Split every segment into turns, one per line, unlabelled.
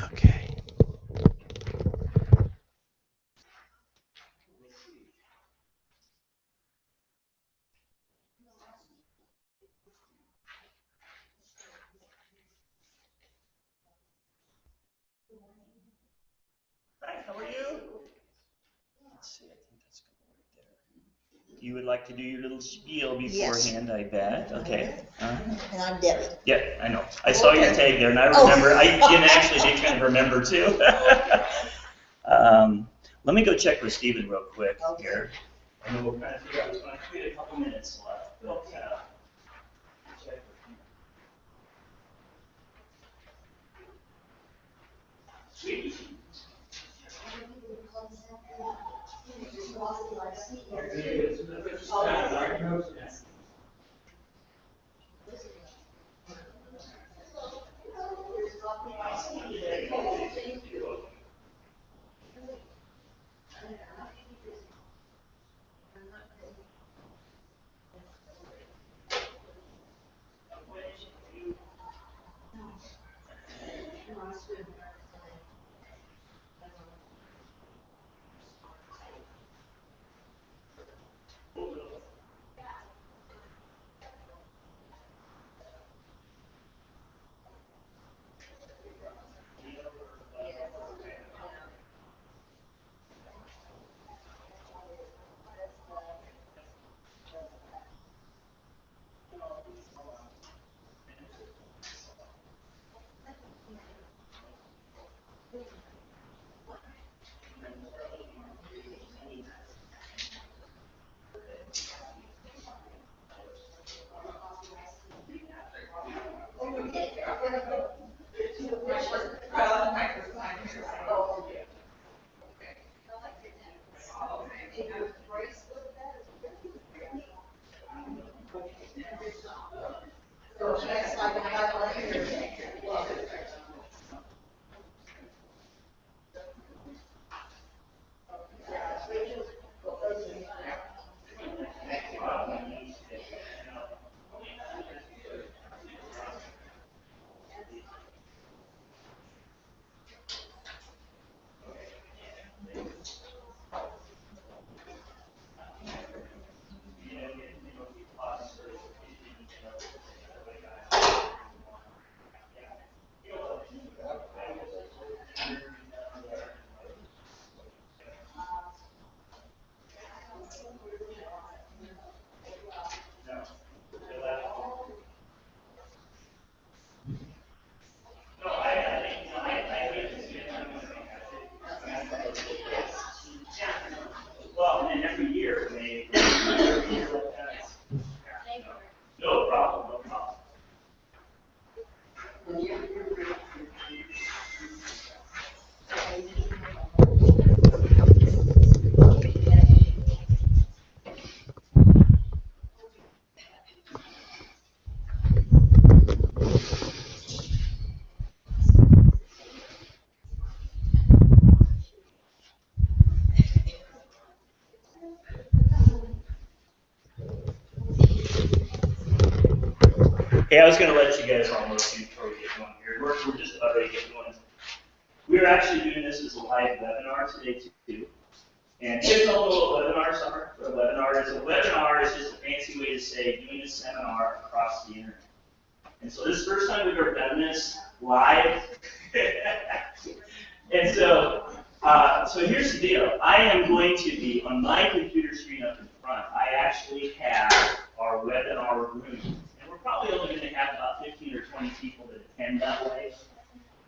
Okay.
Hi, how are you? Let's see, I think that's going to work there. You would like to do your little spiel beforehand, yes. I bet. Okay.
And I'm Debbie.
Yeah, I know. I saw your tag there, and I remember. I actually did kind of remember too. Let me go check with Stephen real quick here, and then we'll kind of figure out what's going to be a couple minutes left. But, check with him. Sweet. Well, and every year, no problem, no problem. Hey, I was going to let you guys all know too before we get going here. We're just about ready to get going. We're actually doing this as a live webinar today too. And you guys don't know what webinars are? What a webinar is? A webinar is just a fancy way to say doing a seminar across the internet. And so this is the first time we've ever done this live. And so, so here's the deal. I am going to be, on my computer screen up in front, I actually have our webinar room. And we're probably only going to have about 15 or 20 people that attend that way.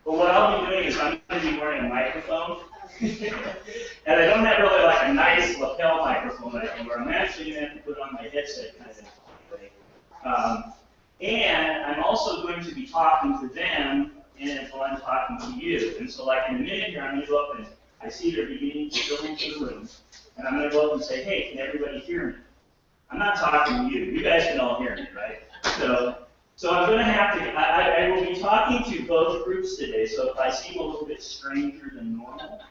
But what I'll be doing is I'm going to be wearing a microphone. And I don't have really like a nice lapel microphone where I'm actually going to have to put on my headset kind of. And I'm also going to be talking to them and while I'm talking to you. And so like in a minute here, I'm going to go up and I see they're beginning to fill into the room. And I'm going to go up and say, hey, can everybody hear me? I'm not talking to you. You guys can all hear me, right? So I'm going to have to, I will be talking to both groups today. So if I seem a little bit stranger than normal,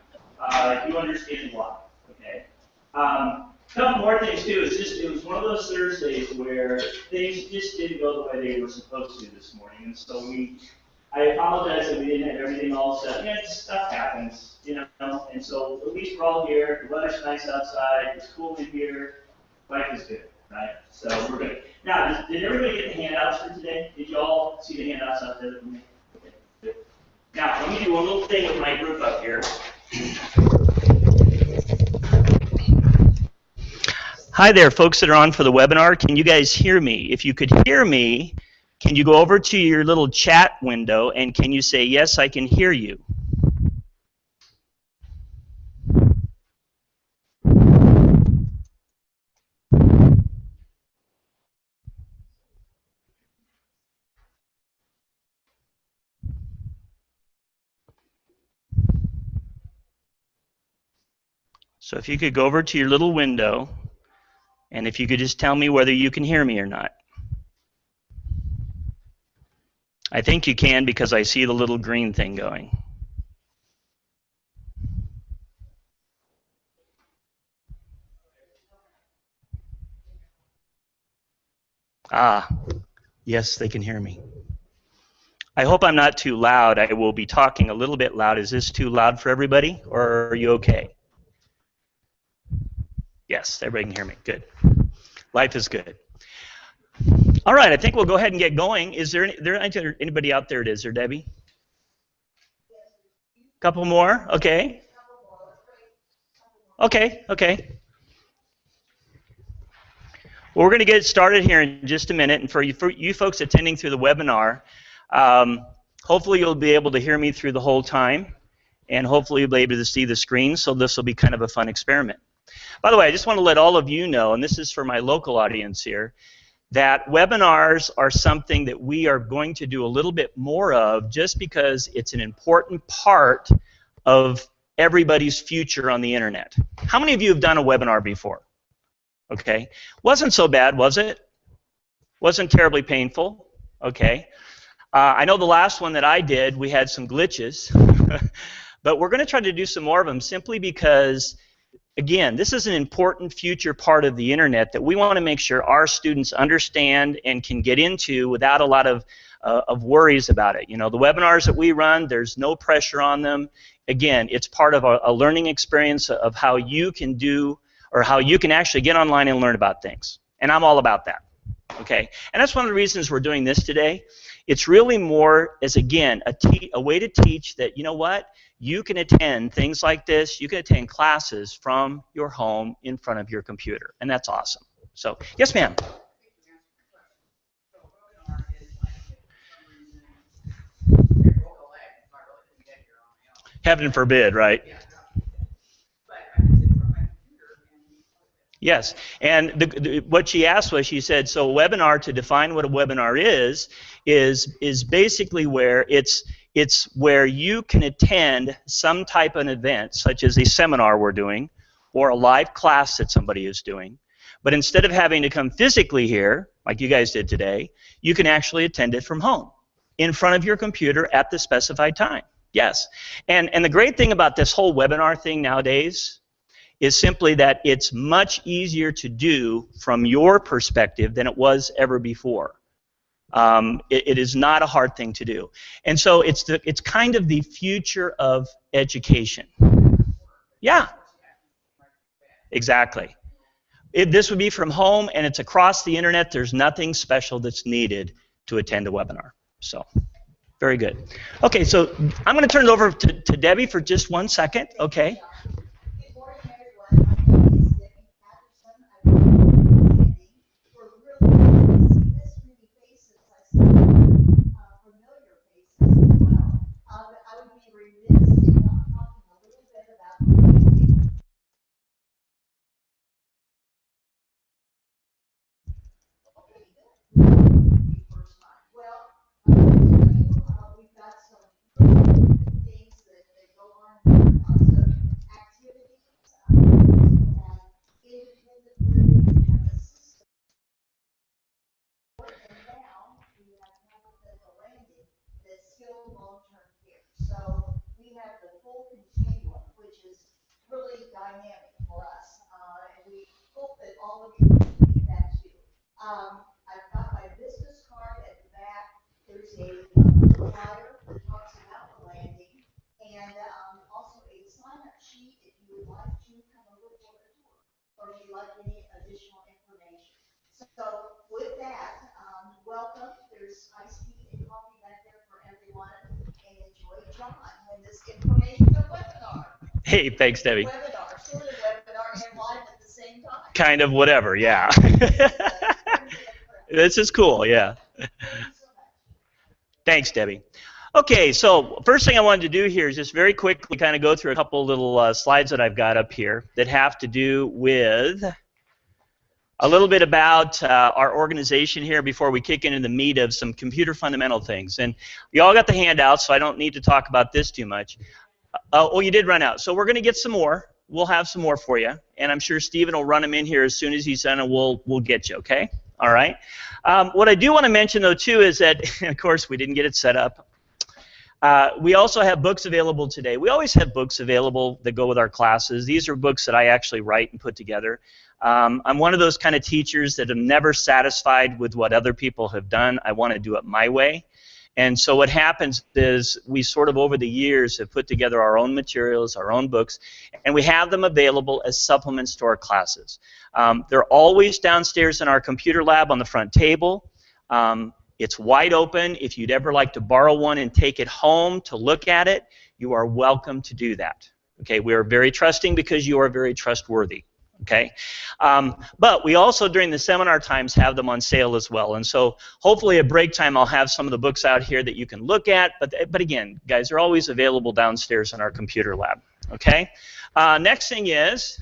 you understand why, okay? A couple more things too. It was one of those Thursdays where things just didn't go the way they were supposed to this morning, and so we I apologize that we didn't have everything all set. Yeah, stuff happens, you know. And so at least we're all here. The weather's nice outside. It's cool in here. Life is good, right? So we're good. Now, did everybody get the handouts for today? Did you all see the handouts out there for me? Okay, good. Now, let me do one little thing with my group up here. Hi there, folks that are on for the webinar. Can you guys hear me? If you could hear me, can you go over to your little chat window and can you say, yes, I can hear you? So if you could go over to your little window and if you could just tell me whether you can hear me or not. I think you can because I see the little green thing going. Ah, yes, they can hear me. I hope I'm not too loud. I will be talking a little bit loud. Is this too loud for everybody, or are you okay? Yes, everybody can hear me. Good. Life is good. All right, I think we'll go ahead and get going. Is there anybody out there? Is there, Debbie? Couple more? Okay. Okay, okay. Well, we're going to get started here in just a minute. And for you folks attending through the webinar, hopefully you'll be able to hear me through the whole time. And hopefully you'll be able to see the screen. So this will be kind of a fun experiment. By the way, I just want to let all of you know, and this is for my local audience here, that webinars are something that we are going to do a little bit more of just because it's an important part of everybody's future on the internet. How many of you have done a webinar before? Okay. Wasn't so bad, was it? Wasn't terribly painful? Okay. I know the last one that I did, we had some glitches, but we're going to try to do some more of them simply because, again, this is an important future part of the internet that we want to make sure our students understand and can get into without a lot of worries about it. You know, the webinars that we run, there's no pressure on them. Again, it's part of a learning experience of how you can do, or how you can actually get online and learn about things. And I'm all about that. Okay? And that's one of the reasons we're doing this today. It's really more as, again, a way to teach that, you know what, you can attend things like this, you can attend classes from your home in front of your computer. And that's awesome. So, yes, ma'am. Heaven forbid, right? Yes, and what she asked was, she said, so a webinar, to define what a webinar is basically where it's where you can attend some type of event, such as a seminar we're doing, or a live class that somebody is doing, but instead of having to come physically here, like you guys did today, you can actually attend it from home, in front of your computer at the specified time. Yes, and the great thing about this whole webinar thing nowadays is simply that it's much easier to do from your perspective than it was ever before. It is not a hard thing to do. And so it's kind of the future of education. Yeah. Exactly. This would be from home, and it's across the internet. There's nothing special that's needed to attend a webinar. So, very good. Okay, so I'm going to turn it over to Debbie for just 1 second, okay? Really dynamic for us, and we hope that all of you can take that too. I've got my business card at the back. There's a flyer
time when this information of webinar.
Hey, thanks, Debbie.
Webinar, sort of webinar and live at the same time.
Kind of whatever, yeah. This is cool, yeah. Thanks, Debbie. Okay, so first thing I wanted to do here is just very quickly kind of go through a couple little slides that I've got up here that have to do with a little bit about our organization here before we kick into the meat of some computer fundamental things. And you all got the handout, so I don't need to talk about this too much. Oh, you did run out. So we're going to get some more. We'll have some more for you, and I'm sure Stephen will run them in here as soon as he's done, and we'll get you, okay? All right. What I do want to mention, though, too, is that, of course, we didn't get it set up. We also have books available today. We always have books available that go with our classes. These are books that I actually write and put together. I'm one of those kind of teachers that am never satisfied with what other people have done. I want to do it my way. And so what happens is we sort of over the years have put together our own materials, our own books, and we have them available as supplements to our classes. They're always downstairs in our computer lab on the front table. It's wide open. If you'd ever like to borrow one and take it home to look at it, you are welcome to do that. Okay, we are very trusting because you are very trustworthy. Okay, but we also during the seminar times have them on sale as well, and so hopefully at break time I'll have some of the books out here that you can look at, but again, guys, they're always available downstairs in our computer lab. Okay, next thing is,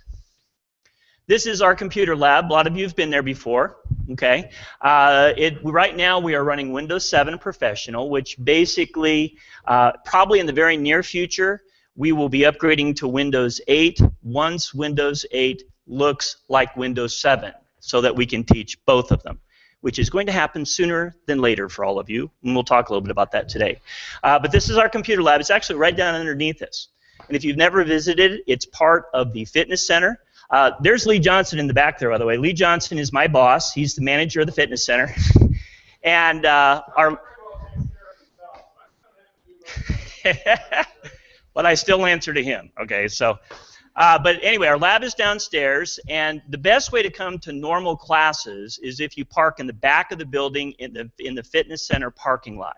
this is our computer lab. A lot of you have been there before. Okay, right now we are running Windows 7 Professional, which basically probably in the very near future we will be upgrading to Windows 8 once Windows 8 looks like Windows 7 so that we can teach both of them, which is going to happen sooner than later for all of you, and we'll talk a little bit about that today. But this is our computer lab. It's actually right down underneath us. And if you've never visited, it's part of the fitness center. There's Lee Johnson in the back there, by the way. Lee Johnson is my boss. He's the manager of the fitness center. And our... But I still answer to him. Okay, so... but anyway, our lab is downstairs, and the best way to come to normal classes is if you park in the back of the building in the fitness center parking lot.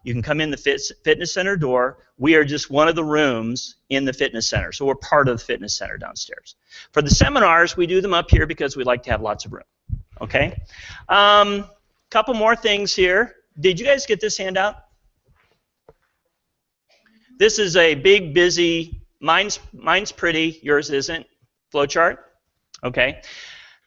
You can come in the fitness center door. We are just one of the rooms in the fitness center, so we're part of the fitness center downstairs. For the seminars, we do them up here because we like to have lots of room. Okay? Couple more things here. Did you guys get this handout? This is a big, busy... Mine's pretty, yours isn't. Flowchart? Okay.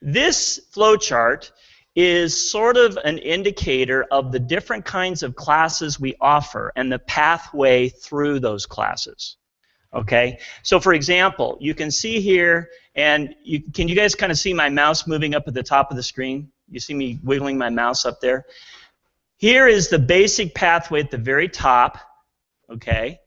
This flowchart is sort of an indicator of the different kinds of classes we offer and the pathway through those classes. Okay. So for example, you can see here, and can you guys kind of see my mouse moving up at the top of the screen? You see me wiggling my mouse up there? Here is the basic pathway at the very top. Okay.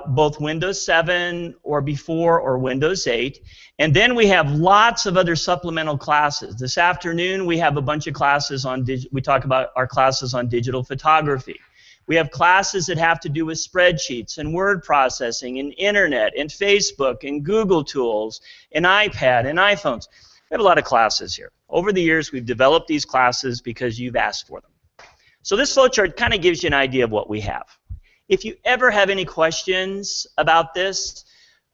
Both Windows 7 or before or Windows 8. And then we have lots of other supplemental classes. This afternoon we have a bunch of classes on, we talk about our classes on digital photography. We have classes that have to do with spreadsheets and word processing and internet and Facebook and Google tools and iPad and iPhones. We have a lot of classes here. Over the years we've developed these classes because you've asked for them. So this flowchart kind of gives you an idea of what we have. If you ever have any questions about this,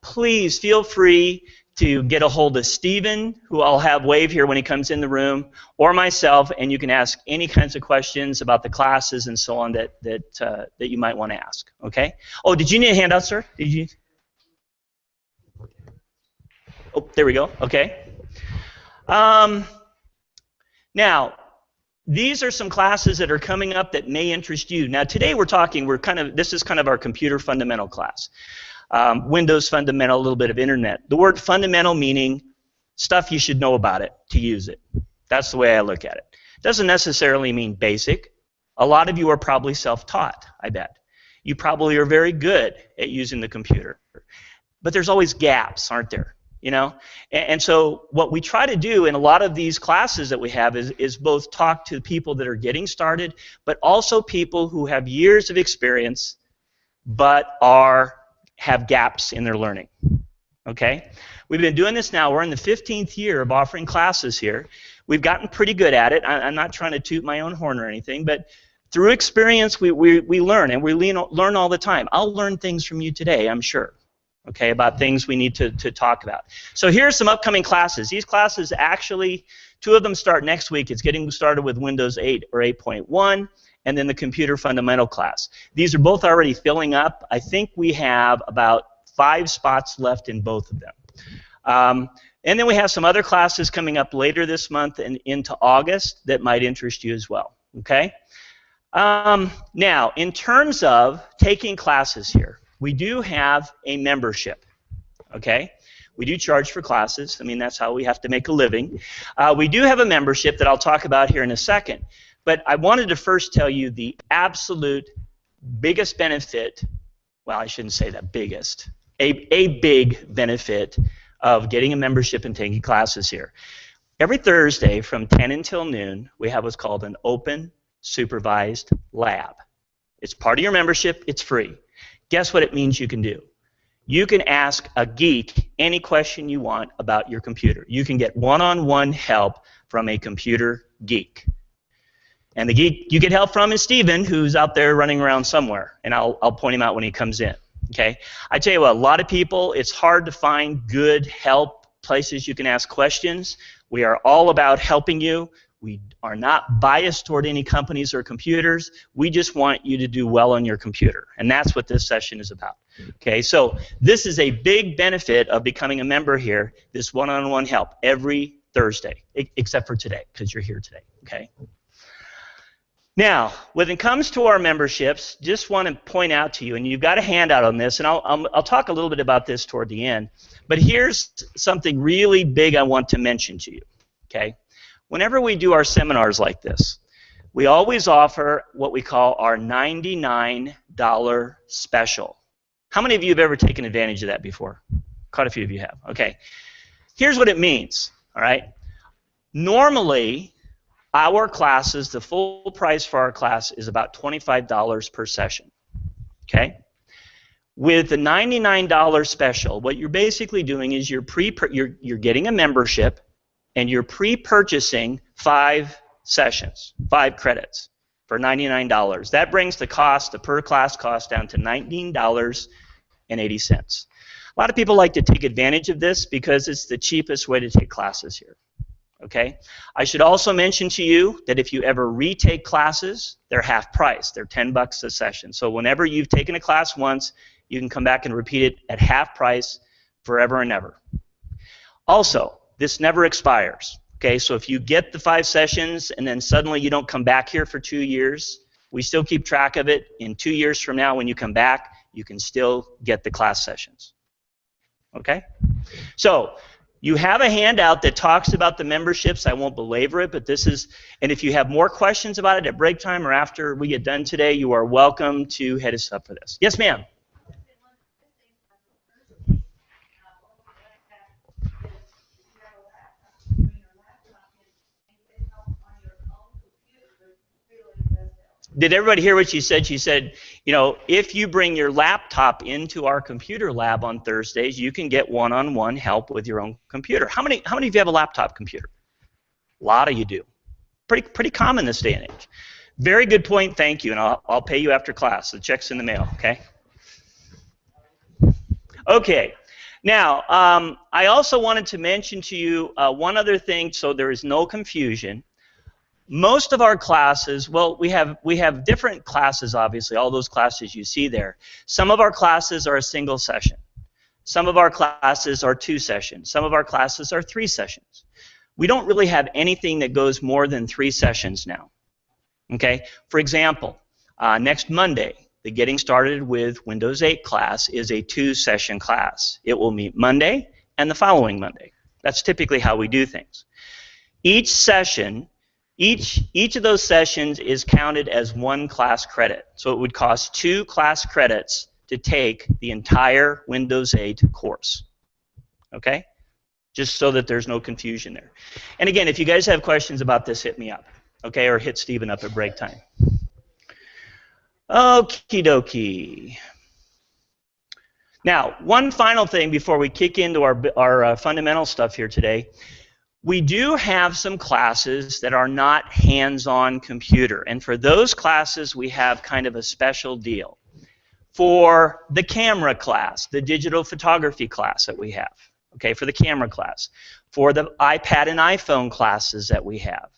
please feel free to get a hold of Stephen, who I'll have wave here when he comes in the room, or myself, and you can ask any kinds of questions about the classes and so on that you might want to ask. Okay? Oh, did you need a handout, sir? Did you? Oh, there we go. Okay. Now, these are some classes that are coming up that may interest you. Now today this is kind of our computer fundamental class. Windows fundamental, a little bit of internet. The word fundamental meaning stuff you should know about it to use it. That's the way I look at it. Doesn't necessarily mean basic. A lot of you are probably self-taught, I bet. You probably are very good at using the computer. But there's always gaps, aren't there? You know, and so what we try to do in a lot of these classes that we have is both talk to people that are getting started, but also people who have years of experience but have gaps in their learning. Okay? We've been doing this now. We're in the 15th year of offering classes here. We've gotten pretty good at it. I'm not trying to toot my own horn or anything, but Through experience, we learn, and we learn all the time. I'll learn things from you today, I'm sure, okay, about things we need to talk about. So here's some upcoming classes. These classes actually, 2 of them start next week. It's getting started with Windows 8 or 8.1, and then the computer fundamental class. These are both already filling up. I think we have about 5 spots left in both of them. And then we have some other classes coming up later this month and into August that might interest you as well, okay? Now, in terms of taking classes here, we do have a membership, okay? We do charge for classes. I mean, that's how we have to make a living. We do have a membership that I'll talk about here in a second. But I wanted to first tell you the absolute biggest benefit, well, I shouldn't say that biggest, a big benefit of getting a membership and taking classes here. Every Thursday from 10 until noon, we have what's called an OpenSupervised Lab. It's part of your membership. It's free. Guess what it means you can do? You can ask a geek any question you want about your computer. You can get one-on-one help from a computer geek. And the geek you get help from is Steven, who's out there running around somewhere. And I'll point him out when he comes in. Okay? I tell you what, a lot of people, it's hard to find good help, places you can ask questions. We are all about helping you. We are not biased toward any companies or computers. We just want you to do well on your computer. And that's what this session is about. Okay, so this is a big benefit of becoming a member here, this one-on-one help every Thursday, except for today, because you're here today. Okay. Now, when it comes to our memberships, just want to point out to you, and you've got a handout on this, and I'll talk a little bit about this toward the end, but here's something really big I want to mention to you, okay? Whenever we do our seminars like this, we always offer what we call our $99 special. How many of you have ever taken advantage of that before? Quite a few of you have, okay. Here's what it means, all right? Normally, our classes, the full price for our class is about $25 per session, okay? With the $99 special, what you're basically doing is you're getting a membership and you're pre-purchasing 5 sessions, 5 credits for $99. That brings the cost, the per class cost, down to $19.80. A lot of people like to take advantage of this because it's the cheapest way to take classes here. Okay? I should also mention to you that if you ever retake classes, they're half price. They're $10 a session. So whenever you've taken a class once, you can come back and repeat it at half price forever and ever. Also, this never expires. Okay? So if you get the 5 sessions and then suddenly you don't come back here for 2 years, we still keep track of it. In 2 years from now, when you come back, you can still get the class sessions. Okay? So you have a handout that talks about the memberships. I won't belabor it, but this is, and if you have more questions about it at break time or after we get done today, you are welcome to head us up for this. Yes, ma'am. Did everybody hear what she said? She said, you know, if you bring your laptop into our computer lab on Thursdays, you can get one-on-one help with your own computer. How many of you have a laptop computer? A lot of you do. Pretty common this day and age. Very good point, thank you, and I'll pay you after class. The check's in the mail, okay? Okay. Now, I also wanted to mention to you one other thing so there is no confusion. Most of our classes, well, we have different classes, obviously, all those classes you see there. Some of our classes are a single session. Some of our classes are 2 sessions. Some of our classes are 3 sessions. We don't really have anything that goes more than 3 sessions now. Okay? For example, next Monday, the Getting Started with Windows 8 class is a 2-session class. It will meet Monday and the following Monday. That's typically how we do things. Each session, each of those sessions is counted as 1 class credit. So it would cost 2 class credits to take the entire Windows 8 course. Okay? Just so that there's no confusion there. And again, if you guys have questions about this, hit me up. Okay? Or hit Stephen up at break time. Okie dokie. Now, one final thing before we kick into our fundamental stuff here today. We do have some classes that are not hands-on computer, and for those classes we have kind of a special deal. For the camera class, the digital photography class that we have, okay, for the camera class, for the iPad and iPhone classes that we have,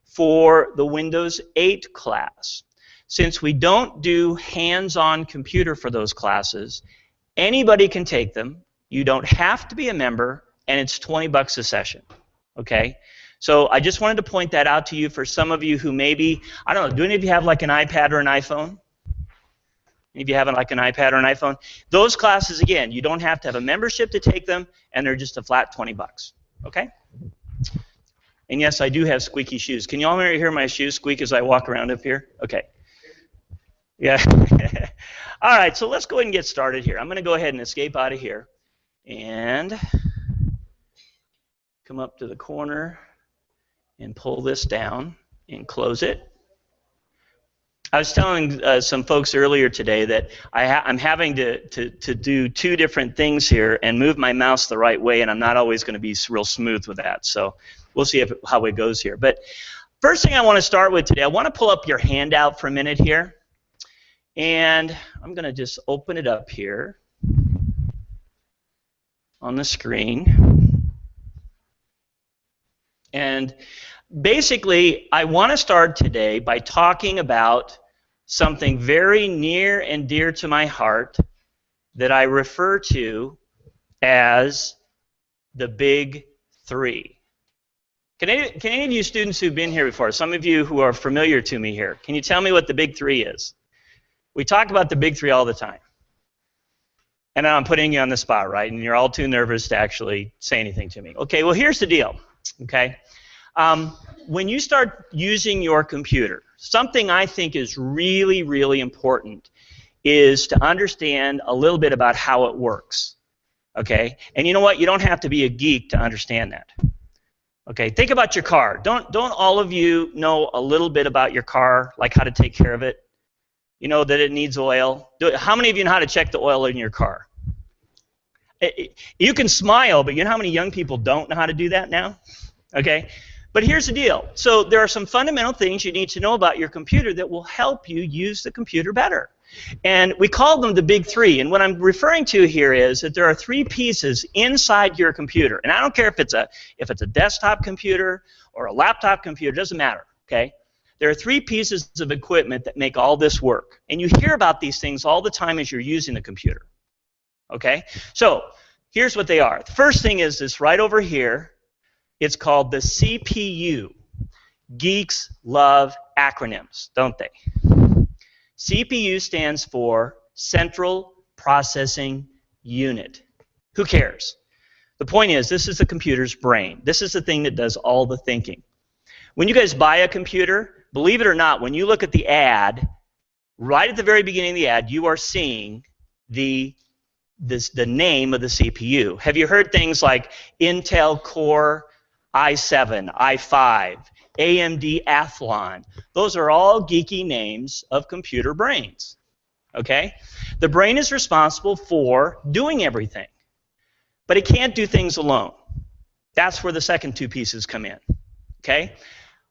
for the Windows 8 class, since we don't do hands-on computer for those classes, anybody can take them. You don't have to be a member, and it's $20 a session. Okay? So I just wanted to point that out to you for some of you who maybe, I don't know, do any of you have like an iPad or an iPhone? Any of you have like an iPad or an iPhone? Those classes, again, you don't have to have a membership to take them, and they're just a flat $20. Okay? And yes, I do have squeaky shoes. Can you all hear my shoes squeak as I walk around up here? Okay. Yeah. All right, so let's go ahead and get started here. I'm going to go ahead and escape out of here and come up to the corner and pull this down and close it. I was telling some folks earlier today that I'm having to do two different things here and move my mouse the right way, and I'm not always going to be real smooth with that. So we'll see how it goes here. But first thing I want to start with today, I want to pull up your handout for a minute here. And I'm going to just open it up here on the screen. And basically, I want to start today by talking about something very near and dear to my heart that I refer to as the Big Three. Can any of you students who've been here before, some of you who are familiar to me here, can you tell me what the Big Three is? We talk about the Big Three all the time. And I'm putting you on the spot, right? And you're all too nervous to actually say anything to me. Okay, well, here's the deal, okay? When you start using your computer, something I think is really, really important is to understand a little bit about how it works, okay? And you know what? You don't have to be a geek to understand that. Okay, think about your car. Don't all of you know a little bit about your car, like how to take care of it? You know that it needs oil. How many of you know how to check the oil in your car? You can smile, but you know how many young people don't know how to do that now? Okay? But here's the deal. So there are some fundamental things you need to know about your computer that will help you use the computer better. And we call them the Big Three. And what I'm referring to here is that there are three pieces inside your computer. And I don't care if it's a desktop computer or a laptop computer, it doesn't matter, okay? There are three pieces of equipment that make all this work. And you hear about these things all the time as you're using the computer. Okay? So here's what they are. The first thing is this right over here. It's called the CPU. Geeks love acronyms, don't they? CPU stands for Central Processing Unit. Who cares? The point is, this is the computer's brain. This is the thing that does all the thinking. When you guys buy a computer, believe it or not, when you look at the ad, right at the very beginning of the ad, you are seeing the name of the CPU. Have you heard things like Intel Core i7, i5, AMD Athlon? Those are all geeky names of computer brains. Okay? The brain is responsible for doing everything, but it can't do things alone. That's where the second two pieces come in. Okay?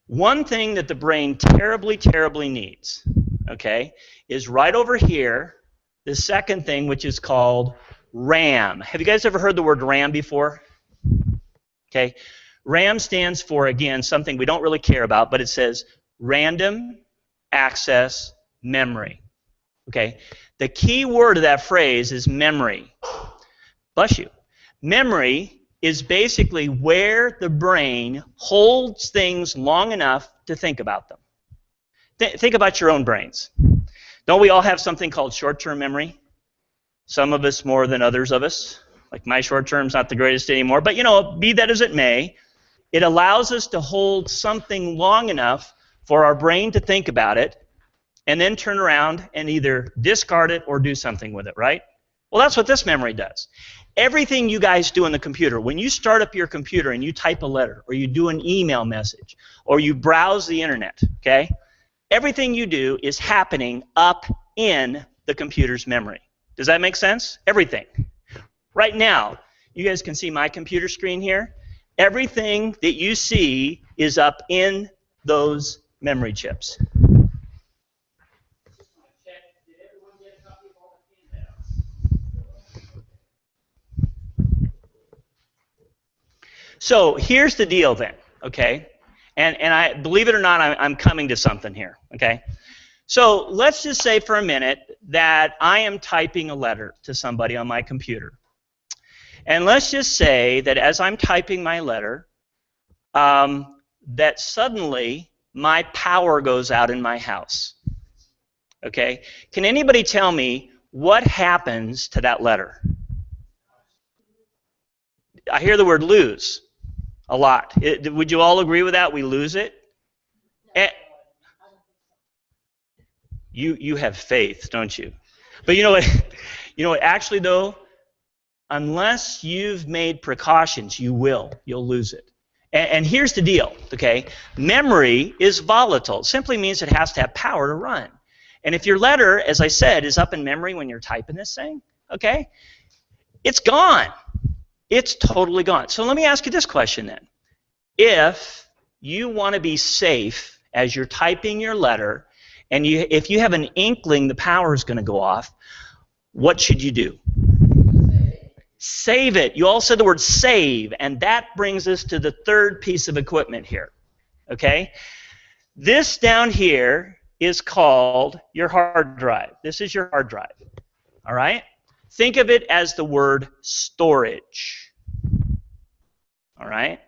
One thing that the brain terribly, terribly needs, okay, is right over here, the second thing, which is called RAM. Have you guys ever heard the word RAM before? Okay. RAM stands for, again, something we don't really care about, but it says Random Access Memory. Okay. The key word of that phrase is memory. Bless you. Memory is basically where the brain holds things long enough to think about them. Think about your own brains. Don't we all have something called short-term memory? Some of us more than others of us. Like my short-term's not the greatest anymore, but you know, be that as it may, it allows us to hold something long enough for our brain to think about it and then turn around and either discard it or do something with it, right? Well, that's what this memory does. Everything you guys do on the computer, when you start up your computer and you type a letter, or you do an email message, or you browse the internet, okay? Everything you do is happening up in the computer's memory. Does that make sense? Everything. Right now, you guys can see my computer screen here. everything that you see is up in those memory chips. So here's the deal then, okay? And I believe it or not, I'm coming to something here, okay? So let's just say for a minute that I am typing a letter to somebody on my computer. And let's just say that as I'm typing my letter, that suddenly my power goes out in my house. Okay? Can anybody tell me what happens to that letter? I hear the word lose a lot. Would you all agree with that? We lose it? You have faith, don't you? But you know what? You know what? Actually, though, unless you've made precautions, you'll lose it. And here's the deal, okay? Memory is volatile. It simply means it has to have power to run. And if your letter, as I said, is up in memory when you're typing this thing, okay, it's gone. It's totally gone. So let me ask you this question then. If you want to be safe as you're typing your letter, and if you have an inkling the power is going to go off, what should you do? Save it. You all said the word save, and that brings us to the third piece of equipment here. Okay? This down here is called your hard drive. This is your hard drive. All right? Think of it as the word storage. All right?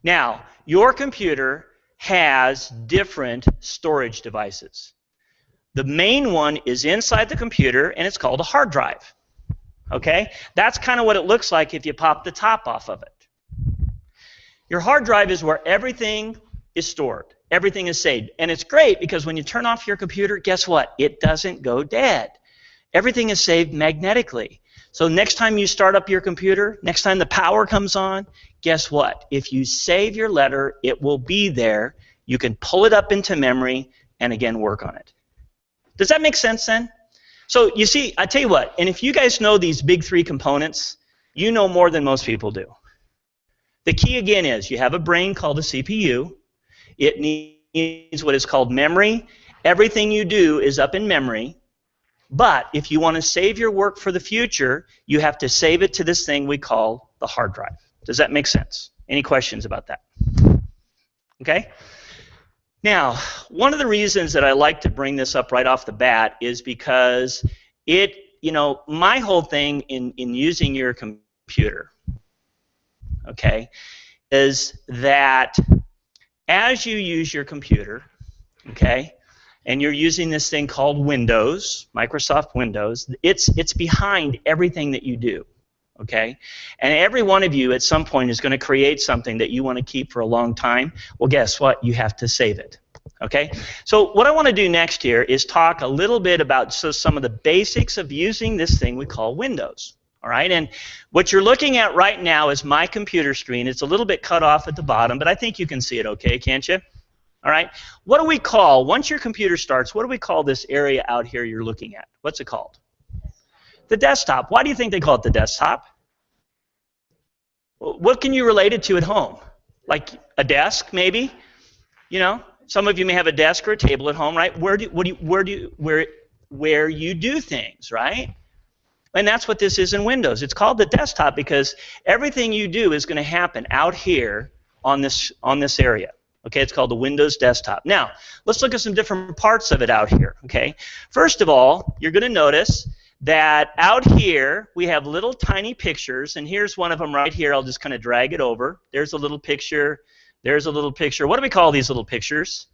Now, your computer has different storage devices. The main one is inside the computer, and it's called a hard drive. Okay? That's kind of what it looks like if you pop the top off of it. Your hard drive is where everything is stored. Everything is saved. And it's great because when you turn off your computer, guess what? It doesn't go dead. Everything is saved magnetically. So next time you start up your computer, next time the power comes on, guess what? If you save your letter, it will be there. You can pull it up into memory and again work on it. Does that make sense then? So you see, I tell you what, and if you guys know these big three components, you know more than most people do. The key again is you have a brain called a CPU. It needs what is called memory. Everything you do is up in memory. But if you want to save your work for the future, you have to save it to this thing we call the hard drive. Does that make sense? Any questions about that? Okay? Now, one of the reasons that I like to bring this up right off the bat is because my whole thing in using your computer, okay, is that as you use your computer, okay, and you're using this thing called Windows, Microsoft Windows, it's behind everything that you do, okay? And every one of you at some point is going to create something that you want to keep for a long time. Well, guess what? You have to save it, okay? So what I want to do next here is talk a little bit about some of the basics of using this thing we call Windows, all right? And what you're looking at right now is my computer screen. It's a little bit cut off at the bottom, but I think you can see it okay, can't you? All right, what do we call, once your computer starts, what do we call this area out here you're looking at? What's it called? The desktop. Why do you think they call it the desktop? What can you relate it to at home? Like a desk, maybe? You know, some of you may have a desk or a table at home, right? Where you do things, right? And that's what this is in Windows. It's called the desktop because everything you do is going to happen out here on this area. Okay, it's called the Windows desktop. Now, let's look at some different parts of it out here, okay? First of all, you're going to notice that out here we have little tiny pictures, and here's one of them right here. I'll just kind of drag it over. There's a little picture. There's a little picture. What do we call these little pictures?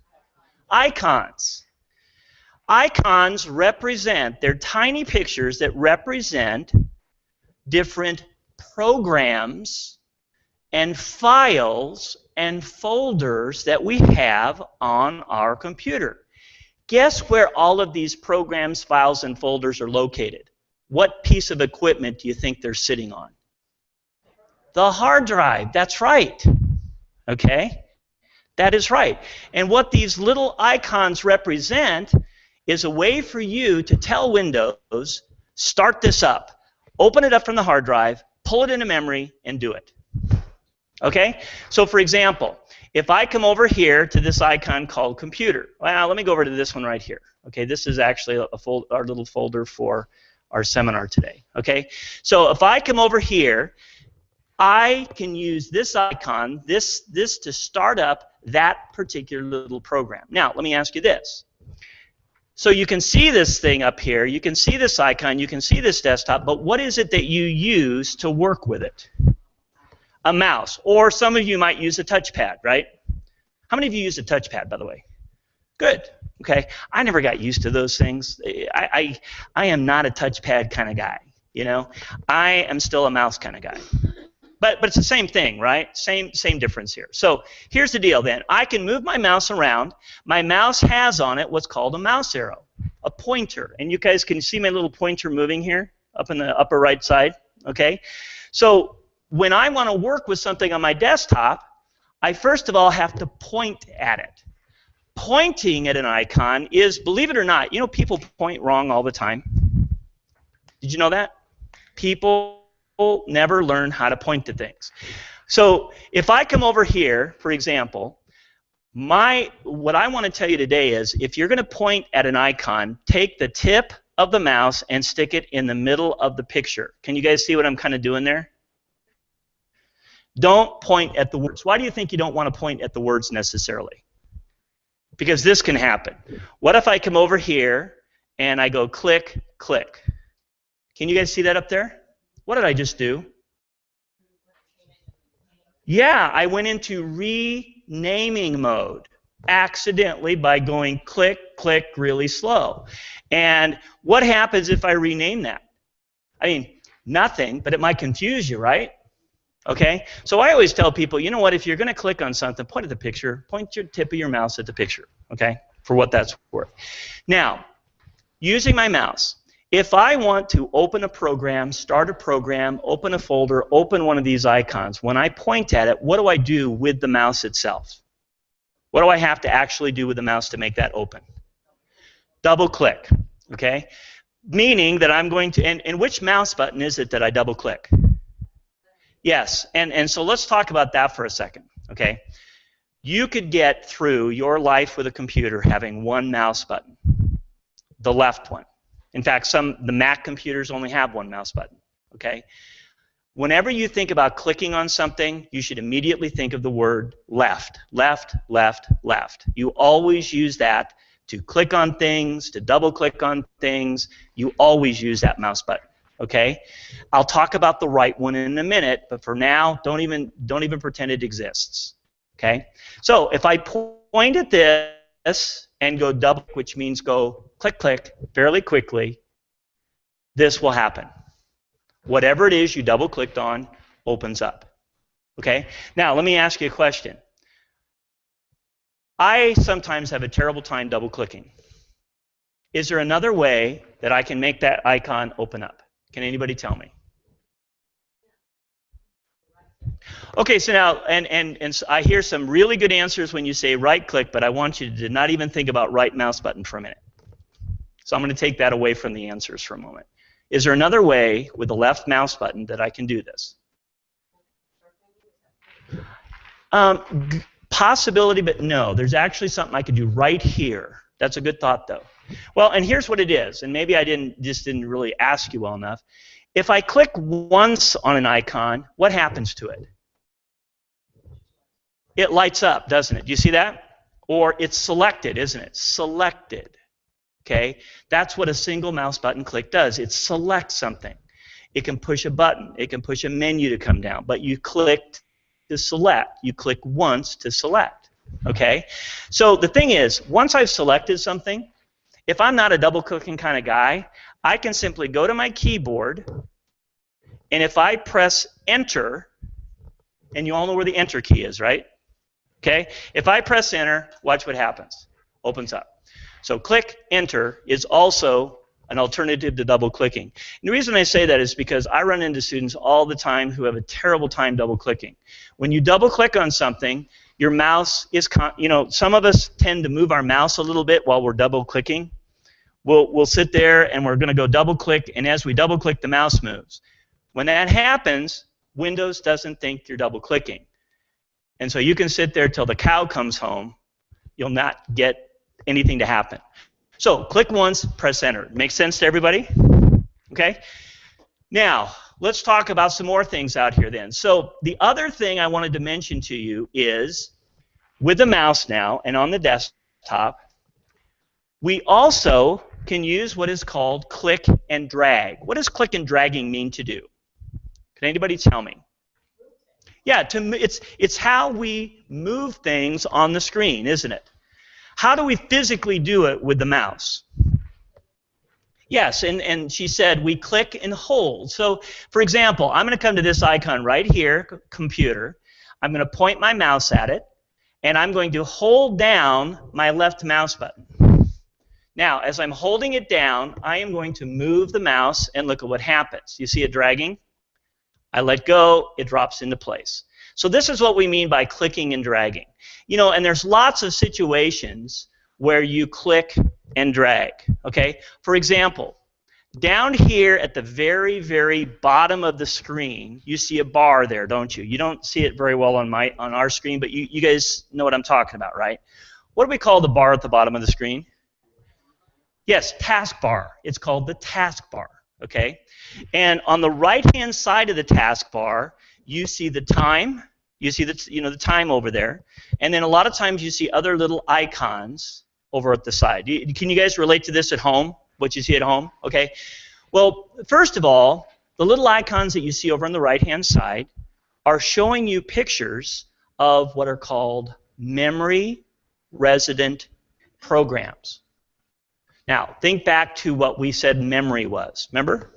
Icons. Icons represent, they're tiny pictures that represent different programs and files and folders that we have on our computer. Guess where all of these programs, files, and folders are located? What piece of equipment do you think they're sitting on? The hard drive. That's right. Okay? That is right. And what these little icons represent is a way for you to tell Windows, start this up, open it up from the hard drive, pull it into memory, and do it. Okay? So for example, if I come over here to this icon called computer, well, let me go over to this one right here. Okay, this is actually our little folder for our seminar today. Okay, so if I come over here, I can use this icon, this to start up that particular little program. Now, let me ask you this. So you can see this thing up here, you can see this icon, you can see this desktop, but what is it that you use to work with it? A mouse, or some of you might use a touchpad, right? How many of you use a touchpad, by the way? Good. Okay. I never got used to those things. I am not a touchpad kind of guy, you know. I am still a mouse kind of guy. But it's the same thing, right? Same difference here. So here's the deal then. I can move my mouse around. My mouse has on it what's called a mouse arrow, a pointer. And you guys can see my little pointer moving here up in the upper right side, okay? So when I want to work with something on my desktop, I first of all have to point at it. Pointing at an icon is, believe it or not, you know people point wrong all the time. Did you know that? People never learn how to point to things. So if I come over here, for example, what I want to tell you today is if you're going to point at an icon, take the tip of the mouse and stick it in the middle of the picture. Can you guys see what I'm kind of doing there? Don't point at the words. Why do you think you don't want to point at the words necessarily? Because this can happen. What if I come over here and I go click, click? Can you guys see that up there? What did I just do? Yeah, I went into renaming mode accidentally by going click, click really slow. And what happens if I rename that? I mean, nothing, but it might confuse you, right? Okay? So I always tell people, you know what, if you're going to click on something, point at the picture, point your tip of your mouse at the picture, okay, for what that's worth. Now, using my mouse, if I want to open a program, start a program, open a folder, open one of these icons, when I point at it, what do I do with the mouse itself? What do I have to actually do with the mouse to make that open? Double click, okay? Meaning that I'm going to, and which mouse button is it that I double click? Yes, and so let's talk about that for a second, okay? You could get through your life with a computer having one mouse button, the left one. In fact, the Mac computers only have one mouse button, okay? Whenever you think about clicking on something, you should immediately think of the word left, left, left, left. You always use that to click on things, to double click on things. You always use that mouse button, okay? I'll talk about the right one in a minute, but for now, don't even pretend it exists, okay? So if I point at this and go double, which means go click, click, fairly quickly, this will happen. Whatever it is you double-clicked on opens up. Okay? Now, let me ask you a question. I sometimes have a terrible time double-clicking. Is there another way that I can make that icon open up? Can anybody tell me? Okay, so now, and so I hear some really good answers when you say right-click, but I want you to not even think about right mouse button for a minute. So I'm going to take that away from the answers for a moment. Is there another way with the left mouse button that I can do this? Possibility, but no. There's actually something I could do right here. That's a good thought, though. Well, and here's what it is, and maybe I just didn't really ask you well enough. If I click once on an icon, what happens to it? It lights up, doesn't it? Do you see that? Or it's selected, isn't it? Selected. Okay? That's what a single mouse button click does. It selects something. It can push a button. It can push a menu to come down. But you click to select. You click once to select. Okay? So the thing is, once I've selected something, if I'm not a double-clicking kind of guy, I can simply go to my keyboard, and if I press Enter, and you all know where the Enter key is, right? Okay? If I press Enter, watch what happens. Opens up. So click Enter is also an alternative to double-clicking. And the reason I say that is because I run into students all the time who have a terrible time double-clicking. When you double-click on something, your mouse is, some of us tend to move our mouse a little bit while we're double-clicking. We'll sit there and we're going to go double-click, and as we double-click, the mouse moves. When that happens, Windows doesn't think you're double-clicking. And so you can sit there till the cow comes home. You'll not get anything to happen. So click once, press enter. Makes sense to everybody? Okay? Now, let's talk about some more things out here then. So the other thing I wanted to mention to you is, with the mouse now and on the desktop, we also can use what is called click and drag. What does click and dragging mean to do? Can anybody tell me? Yeah, it's how we move things on the screen, isn't it? How do we physically do it with the mouse? Yes, and she said we click and hold. So, for example, I'm going to come to this icon right here, computer. I'm going to point my mouse at it, and I'm going to hold down my left mouse button. Now, as I'm holding it down, I am going to move the mouse, and look at what happens. You see it dragging? I let go, it drops into place. So this is what we mean by clicking and dragging. You know, and there's lots of situations where you click and drag, okay? For example, down here at the very, very bottom of the screen, you see a bar there, don't you? You don't see it very well on our screen, but you guys know what I'm talking about, right? What do we call the bar at the bottom of the screen? Yes, taskbar. It's called the taskbar, okay? And on the right-hand side of the taskbar, you see the time. You see the time over there, and then a lot of times you see other little icons over at the side. Can you guys relate to this at home? What you see at home? Okay. Well, first of all, the little icons that you see over on the right-hand side are showing you pictures of what are called memory resident programs. Now, think back to what we said memory was. Remember?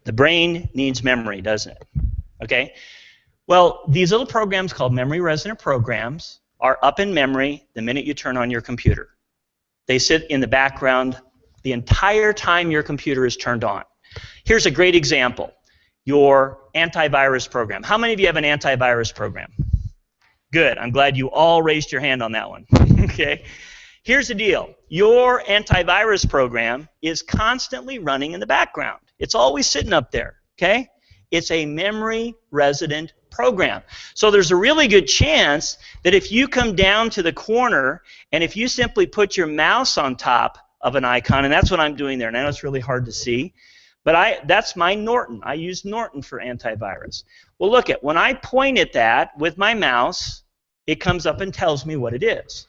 The brain needs memory, doesn't it? Okay. Well, these little programs called memory resident programs are up in memory the minute you turn on your computer. They sit in the background the entire time your computer is turned on. Here's a great example. Your antivirus program. How many of you have an antivirus program? Good. I'm glad you all raised your hand on that one. Okay. Here's the deal. Your antivirus program is constantly running in the background. It's always sitting up there. Okay. It's a memory resident program. So there's a really good chance that if you come down to the corner and if you simply put your mouse on top of an icon, and that's what I'm doing there, and I know it's really hard to see, but that's my Norton. I use Norton for antivirus. Well, look at, when I point at that with my mouse, it comes up and tells me what it is.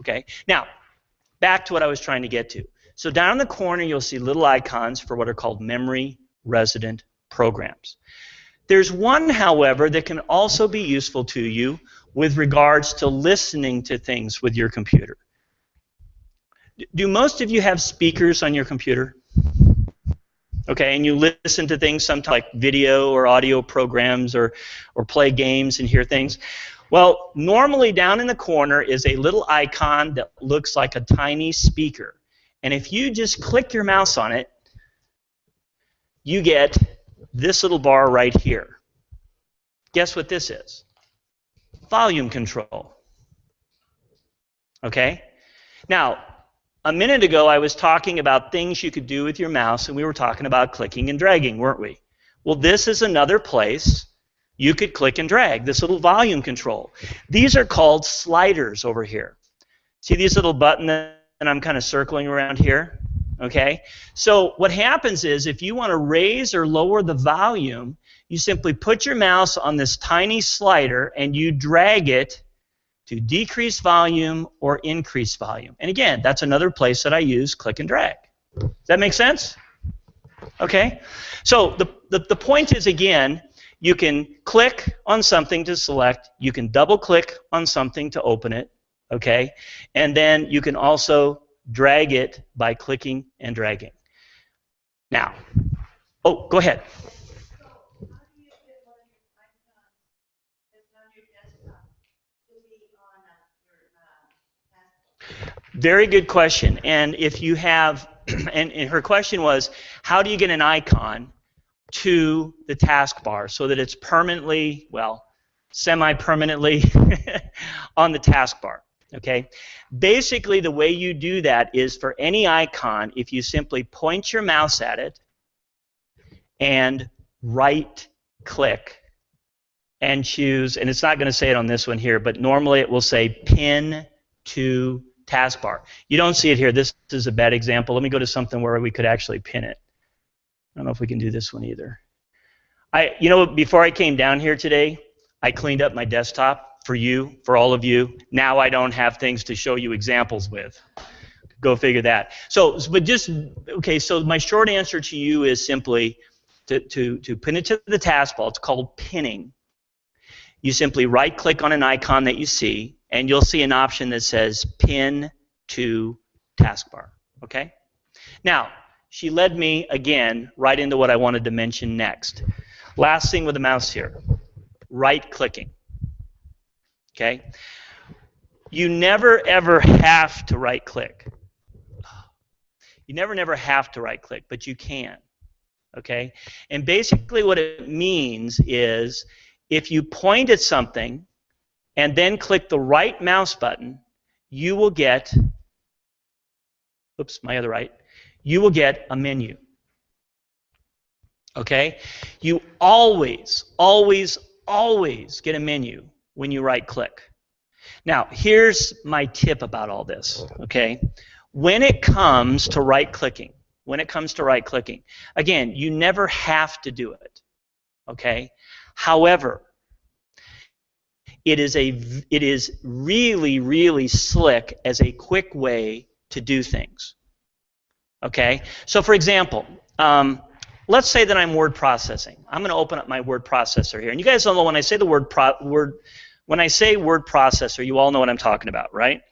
Okay? Now, back to what I was trying to get to. So down in the corner, you'll see little icons for what are called memory resident programs. There's one, however, that can also be useful to you with regards to listening to things with your computer. Do most of you have speakers on your computer? Okay, and you listen to things sometimes like video or audio programs or play games and hear things? Well, normally down in the corner is a little icon that looks like a tiny speaker. And if you just click your mouse on it, you get this little bar right here. Guess what this is? Volume control. Okay? Now, a minute ago I was talking about things you could do with your mouse, and we were talking about clicking and dragging, weren't we? Well, this is another place you could click and drag, this little volume control. These are called sliders over here. See these little buttons that I'm kind of circling around here? Okay, so what happens is if you want to raise or lower the volume, you simply put your mouse on this tiny slider and you drag it to decrease volume or increase volume. And again, that's another place that I use click and drag. Does that make sense? Okay, so the point is, again, you can click on something to select, you can double click on something to open it, okay, and then you can also drag it by clicking and dragging. Now, oh, go ahead.
So, how do you get one of your icons that's on your desktop to be on your taskbar?
Very good question. And if you have, and her question was, how do you get an icon to the taskbar so that it's permanently, well, semi-permanently on the taskbar? Okay, basically the way you do that is for any icon, if you simply point your mouse at it and right click and choose, and it's not going to say it on this one here, but normally it will say pin to taskbar. You don't see it here. This is a bad example. Let me go to something where we could actually pin it. I don't know if we can do this one either. You know, before I came down here today, I cleaned up my desktop for you, for all of you. Now I don't have things to show you examples with. Go figure that. So, but just, okay, so my short answer to you is simply to pin it to the taskbar. It's called pinning. You simply right-click on an icon that you see, and you'll see an option that says Pin to Taskbar. Okay? Now, she led me, again, right into what I wanted to mention next. Last thing with the mouse here, right-clicking. Okay? You never, ever have to right-click. You never have to right-click, but you can. Okay? And basically what it means is if you point at something and then click the right mouse button, you will get, oops, my other right, you will get a menu. Okay? You always get a menu when you right-click. Now, here's my tip about all this, okay? When it comes to right-clicking, again, you never have to do it, okay? However, it is really slick as a quick way to do things. Okay? So for example, let's say that I'm word processing. I'm going to open up my word processor here. And you guys all know when I say the word processor, you all know what I'm talking about, right?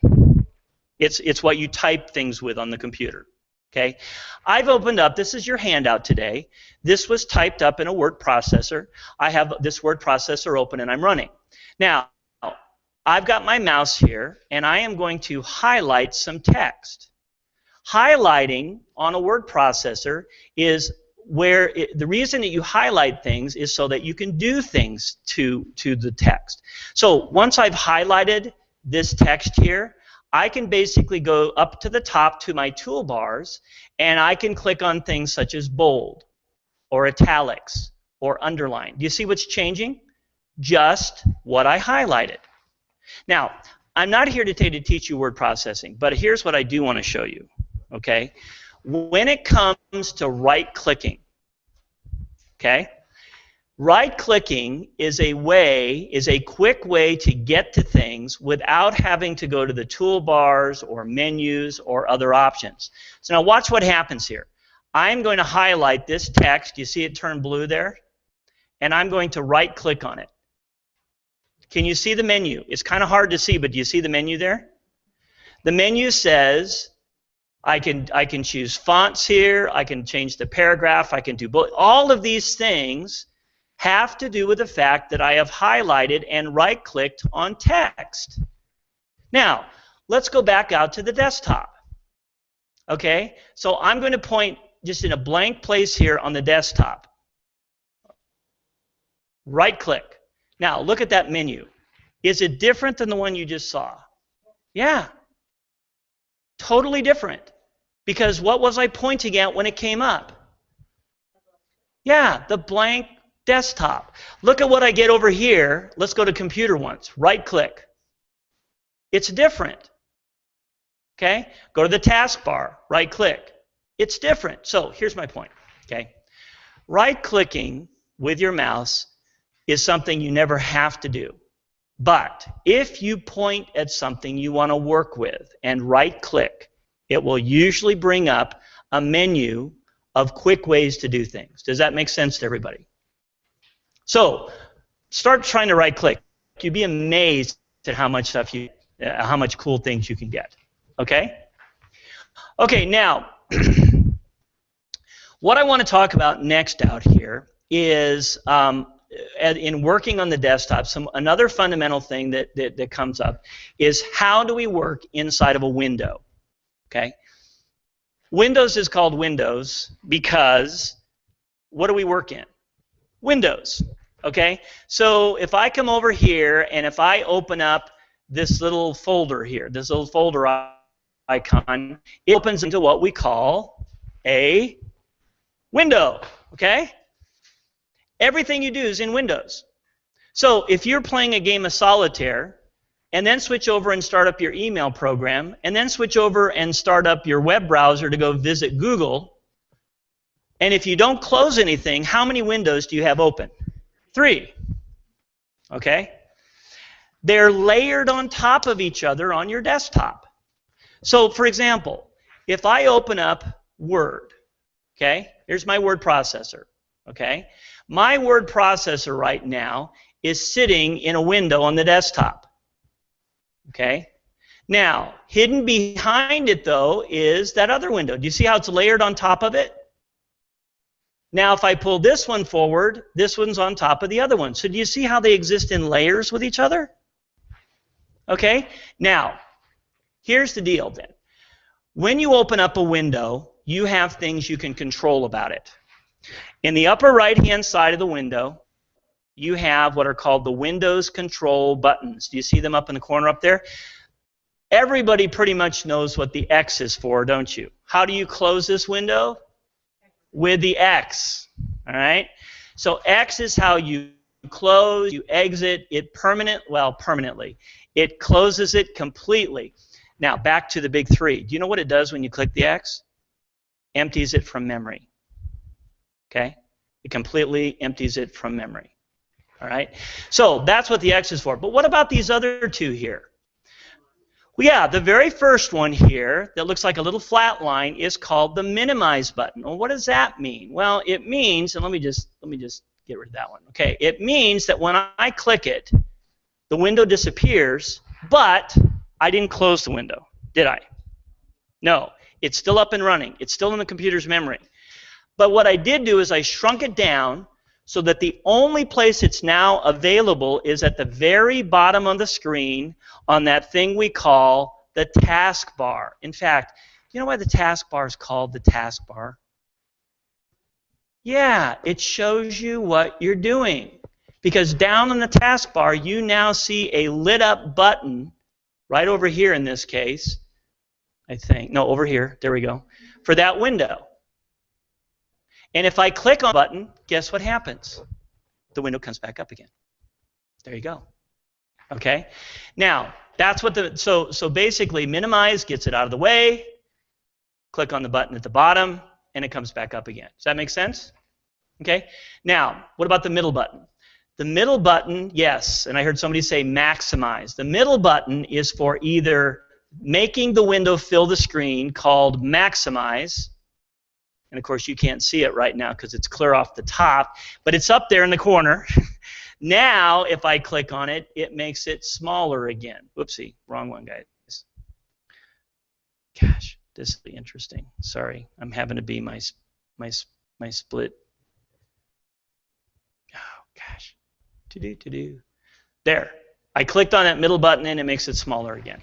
It's what you type things with on the computer. Okay? I've opened up, this is your handout today. This was typed up in a word processor. I have this word processor open and I'm running. Now, I've got my mouse here and I am going to highlight some text. Highlighting on a word processor is where the reason that you highlight things is so that you can do things to the text. So once I've highlighted this text here, I can basically go up to the top to my toolbars and I can click on things such as bold or italics or underline. Do you see what's changing? Just what I highlighted. Now, I'm not here today to teach you word processing, but here's what I do want to show you. Okay? When it comes to right-clicking, okay? Right-clicking is a quick way to get to things without having to go to the toolbars or menus or other options. So now watch what happens here. I'm going to highlight this text. You see it turn blue there? And I'm going to right-click on it. Can you see the menu? It's kind of hard to see, but do you see the menu there? The menu says I can choose fonts here. I can change the paragraph. I can do bullet. All of these things have to do with the fact that I have highlighted and right-clicked on text. Now, let's go back out to the desktop. Okay? So I'm going to point just in a blank place here on the desktop. Right-click. Now, look at that menu. Is it different than the one you just saw? Yeah. Totally different. Because what was I pointing at when it came up? Yeah, the blank desktop. Look at what I get over here. Let's go to computer once. Right-click. It's different. Okay? Go to the taskbar. Right-click. It's different. So here's my point. Okay? Right-clicking with your mouse is something you never have to do. But if you point at something you want to work with and right-click, it will usually bring up a menu of quick ways to do things. Does that make sense to everybody? So start trying to right-click. You'd be amazed at how much stuff how much cool things you can get. Okay? Okay, now what I want to talk about next out here is in working on the desktop, another fundamental thing that comes up is how do we work inside of a window? Okay? Windows is called Windows because what do we work in? Windows. Okay? So if I come over here and if I open up this little folder here, this little folder icon, it opens into what we call a window. Okay? Everything you do is in Windows.
So if you're playing a game of solitaire, and then switch over and start up your email program, and then switch over and start up your web browser to go visit Google, and if you don't close anything, how many windows do you have open? 3. Okay? They're layered on top of each other on your desktop. So, for example, if I open up Word, okay? Here's my word processor, okay? My word processor right now is sitting in a window on the desktop, okay? Now, hidden behind it, though, is that other window. Do you see how it's layered on top of it? Now, if I pull this one forward, this one's on top of the other one. So do you see how they exist in layers with each other? Okay? Now, here's the deal then. When you open up a window, you have things you can control about it. In the upper right-hand side of the window, you have what are called the Windows control buttons. Do you see them up in the corner up there? Everybody pretty much knows what the X is for, don't you? How do you close this window? With the X. All right? So X is how you close, you exit it permanently. It closes it completely. Now, back to the big 3. Do you know what it does when you click the X? Empties it from memory. Okay? It completely empties it from memory. All right? So that's what the X is for. But what about these other 2 here? Well, yeah, the very first one here that looks like a little flat line is called the minimize button. Well, what does that mean? Well, it means, and let me just get rid of that one. Okay, it means that when I click it, the window disappears, but I didn't close the window, did I? No, it's still up and running. It's still in the computer's memory. But what I did do is I shrunk it down so that the only place it's now available is at the very bottom of the screen on that thing we call the taskbar. In fact, you know why the taskbar is called the taskbar? Yeah, it shows you what you're doing. Because down on the taskbar, you now see a lit up button, right over here in this case, I think. No, over here. There we go. For that window. And if I click on the button, guess what happens? The window comes back up again. There you go. Okay? Now, that's what the, so basically minimize gets it out of the way, click on the button at the bottom, and it comes back up again. Does that make sense? Okay? Now, what about the middle button? The middle button, yes, and I heard somebody say maximize. The middle button is for either making the window fill the screen, called maximize, and of course you can't see it right now because it's clear off the top, but it's up there in the corner. Now, if I click on it, it makes it smaller again. Whoopsie, wrong one, guys. Gosh, this will be interesting. Sorry, I'm having to be my split. Oh, gosh. To-do. There. I clicked on that middle button and it makes it smaller again.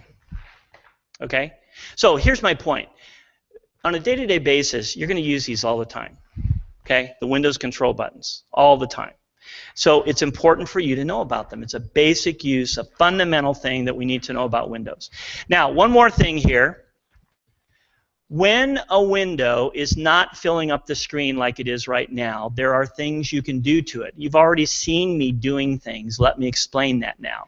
Okay? So here's my point. On a day-to-day basis, you're going to use these all the time. Okay? The Windows control buttons, all the time. So it's important for you to know about them. It's a basic use, a fundamental thing that we need to know about Windows. Now, one more thing here. When a window is not filling up the screen like it is right now, there are things you can do to it. You've already seen me doing things. Let me explain that now.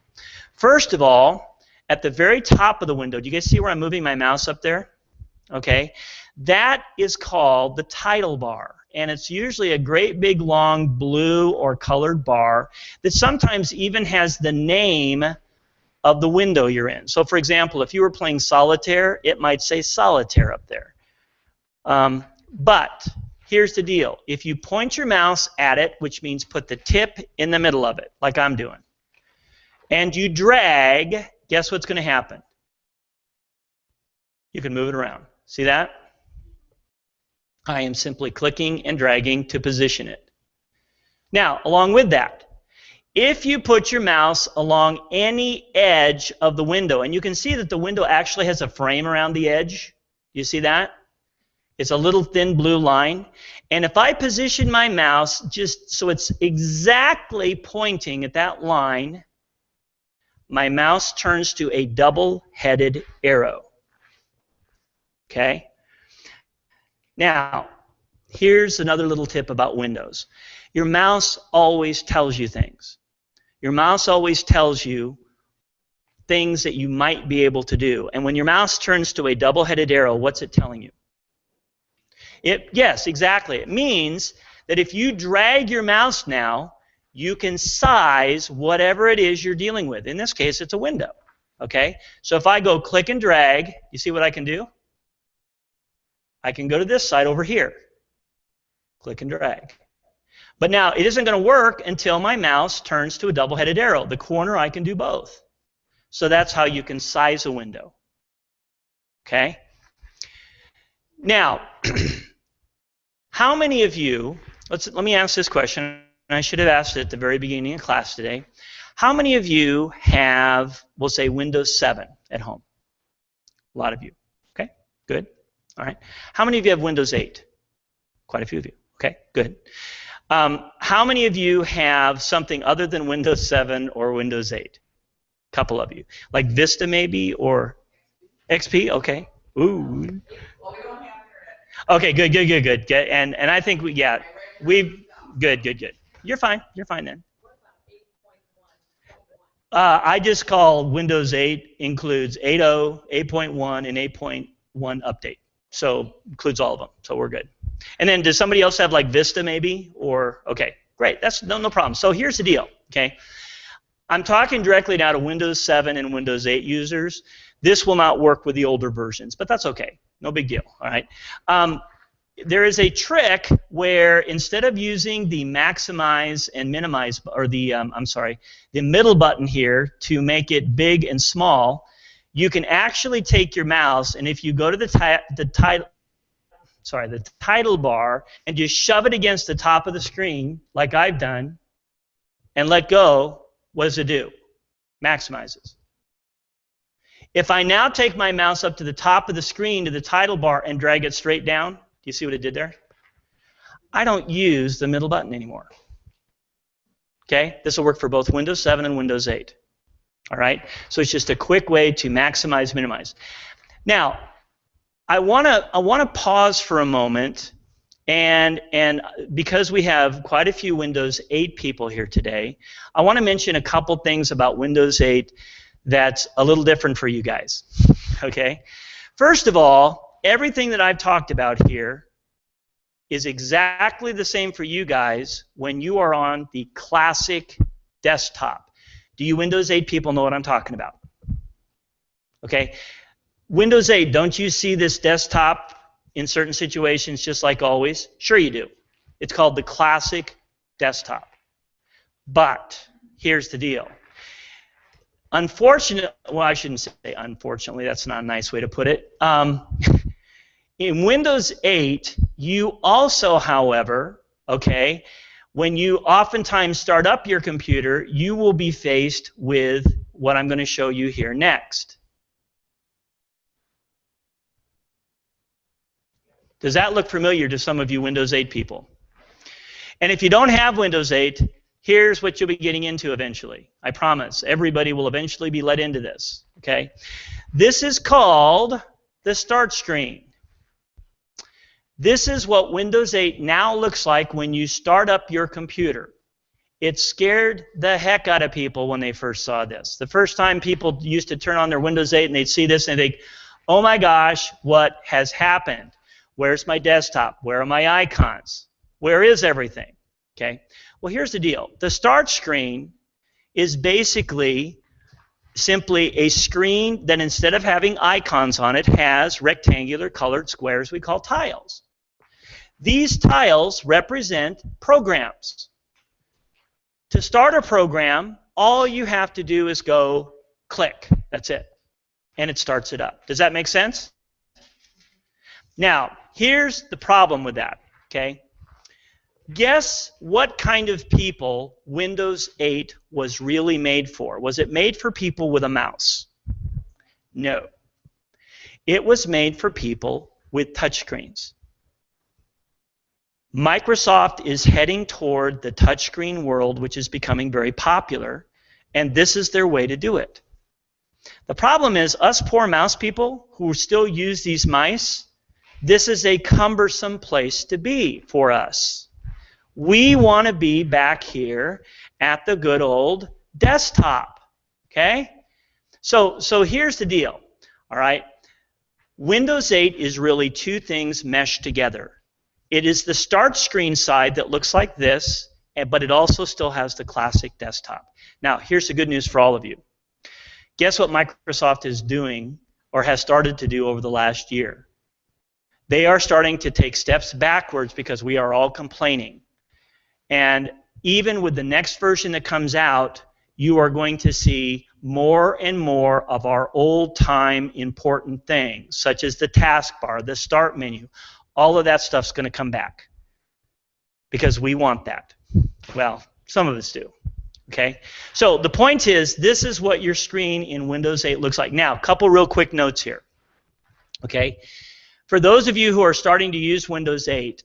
First of all, at the very top of the window, do you guys see where I'm moving my mouse up there? Okay. That is called the title bar. And it's usually a great big long blue or colored bar that sometimes even has the name of the window you're in. So for example, if you were playing solitaire, it might say solitaire up there. But here's the deal. If you point your mouse at it, which means put the tip in the middle of it, like I'm doing, and you drag, guess what's going to happen? You can move it around. See that? I am simply clicking and dragging to position it. Now, along with that, if you put your mouse along any edge of the window, and you can see that the window actually has a frame around the edge. You see that? It's a little thin blue line. And if I position my mouse just so it's exactly pointing at that line, my mouse turns to a double-headed arrow. Okay? Now, here's another little tip about Windows. Your mouse always tells you things. Your mouse always tells you things that you might be able to do. And when your mouse turns to a double-headed arrow, what's it telling you? Yes, exactly. It means that if you drag your mouse now, you can size whatever it is you're dealing with. In this case, it's a window. Okay? So if I go click and drag, you see what I can do? I can go to this side over here. Click and drag. But now, it isn't going to work until my mouse turns to a double-headed arrow. The corner, I can do both. So that's how you can size a window. Okay? Now, how many of you, let me ask this question, and I should have asked it at the very beginning of class today. How many of you have, we'll say, Windows 7 at home? A lot of you. Okay, good. All right. How many of you have Windows 8? Quite a few of you. Okay, good. How many of you have something other than Windows 7 or Windows 8? Couple of you. Like Vista maybe, or XP? Okay. Ooh.
Well, we don't have internet.
Okay, good. And I think we've good. You're fine then.
What about 8.1?
I just call Windows 8 includes 8.0, 8.1, and 8.1 update. So includes all of them. So we're good. And then does somebody else have like Vista maybe? Or okay, great. That's no problem. So here's the deal. Okay, I'm talking directly now to Windows 7 and Windows 8 users. This will not work with the older versions, but that's okay. No big deal. All right. There is a trick where instead of using the maximize and minimize, or the the middle button here to make it big and small, you can actually take your mouse, and if you go to the title bar and just shove it against the top of the screen, like I've done, and let go, what does it do? Maximizes. If I now take my mouse up to the top of the screen to the title bar and drag it straight down, do you see what it did there? I don't use the middle button anymore. Okay? This will work for both Windows 7 and Windows 8. All right? So it's just a quick way to maximize, minimize. Now, I want to pause for a moment, and because we have quite a few Windows 8 people here today, I want to mention a couple things about Windows 8 that's a little different for you guys. Okay? First of all, everything that I've talked about here is exactly the same for you guys when you are on the classic desktop. Do you Windows 8 people know what I'm talking about? Okay? Windows 8, don't you see this desktop in certain situations just like always? Sure you do. It's called the classic desktop. But here's the deal. Unfortunately, well, I shouldn't say unfortunately, that's not a nice way to put it. In Windows 8, you also, however, okay, when you oftentimes start up your computer, you will be faced with what I'm going to show you here next. Does that look familiar to some of you Windows 8 people? And if you don't have Windows 8, here's what you'll be getting into eventually. I promise. Everybody will eventually be led into this. Okay? This is called the Start screen. This is what Windows 8 now looks like when you start up your computer. It scared the heck out of people when they first saw this. The first time people used to turn on their Windows 8 and they'd see this and they'd think, oh my gosh, what has happened? Where's my desktop? Where are my icons? Where is everything? Okay? Well, here's the deal. The Start screen is basically simply a screen that instead of having icons on it has rectangular colored squares we call tiles. These tiles represent programs. To start a program, all you have to do is go click. That's it. And it starts it up. Does that make sense? Now, here's the problem with that. Okay? Guess what kind of people Windows 8 was really made for? Was it made for people with a mouse? No. It was made for people with touchscreens. Microsoft is heading toward the touchscreen world, which is becoming very popular, and this is their way to do it. The problem is, us poor mouse people who still use these mice, this is a cumbersome place to be for us. We want to be back here at the good old desktop. Okay? So here's the deal. All right? Windows 8 is really two things meshed together. It is the start screen side that looks like this, but it also still has the classic desktop. Now, here's the good news for all of you. Guess what Microsoft is doing or has started to do over the last year? They are starting to take steps backwards because we are all complaining. And even with the next version that comes out, you are going to see more and more of our old-time important things, such as the taskbar, the start menu. All of that stuff's going to come back because we want that. Well, some of us do. Okay? So the point is, this is what your screen in Windows 8 looks like. Now, a couple real quick notes here. Okay? For those of you who are starting to use Windows 8,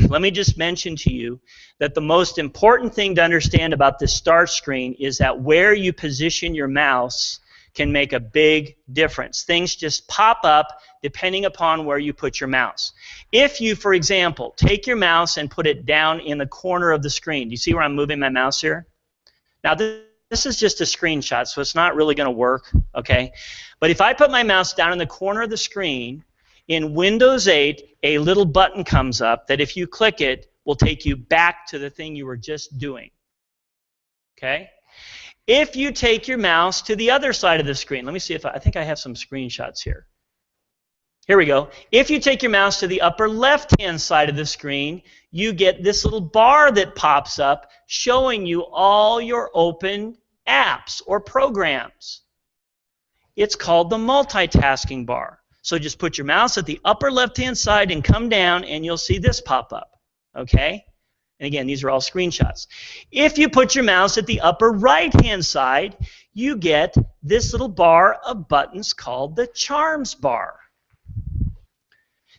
let me just mention to you that the most important thing to understand about this start screen is that where you position your mouse can make a big difference. Things just pop up depending upon where you put your mouse. If you, for example, take your mouse and put it down in the corner of the screen, do you see where I'm moving my mouse here? Now this is just a screenshot, so it's not really going to work, okay? But if I put my mouse down in the corner of the screen, in Windows 8, a little button comes up that if you click it, will take you back to the thing you were just doing. Okay? If you take your mouse to the other side of the screen, let me see if I think I have some screenshots here. Here we go. If you take your mouse to the upper left-hand side of the screen, you get this little bar that pops up showing you all your open apps or programs. It's called the multitasking bar. So just put your mouse at the upper left-hand side and come down, and you'll see this pop up. Okay? And again, these are all screenshots. If you put your mouse at the upper right-hand side, you get this little bar of buttons called the Charms bar.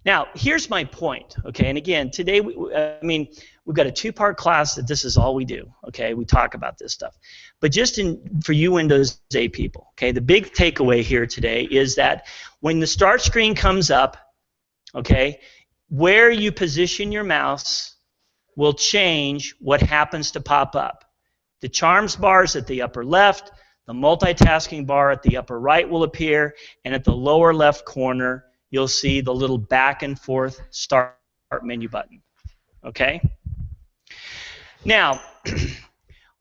Now, here's my point, okay? And again, today, we've got a two-part class that this is all we do, okay? We talk about this stuff. But just for you Windows 8 people, okay, the big takeaway here today is that when the start screen comes up, okay, where you position your mouse will change what happens to pop up. The Charms bars at the upper left, the multitasking bar at the upper right will appear, and at the lower left corner, you'll see the little back and forth start menu button. Okay? Now,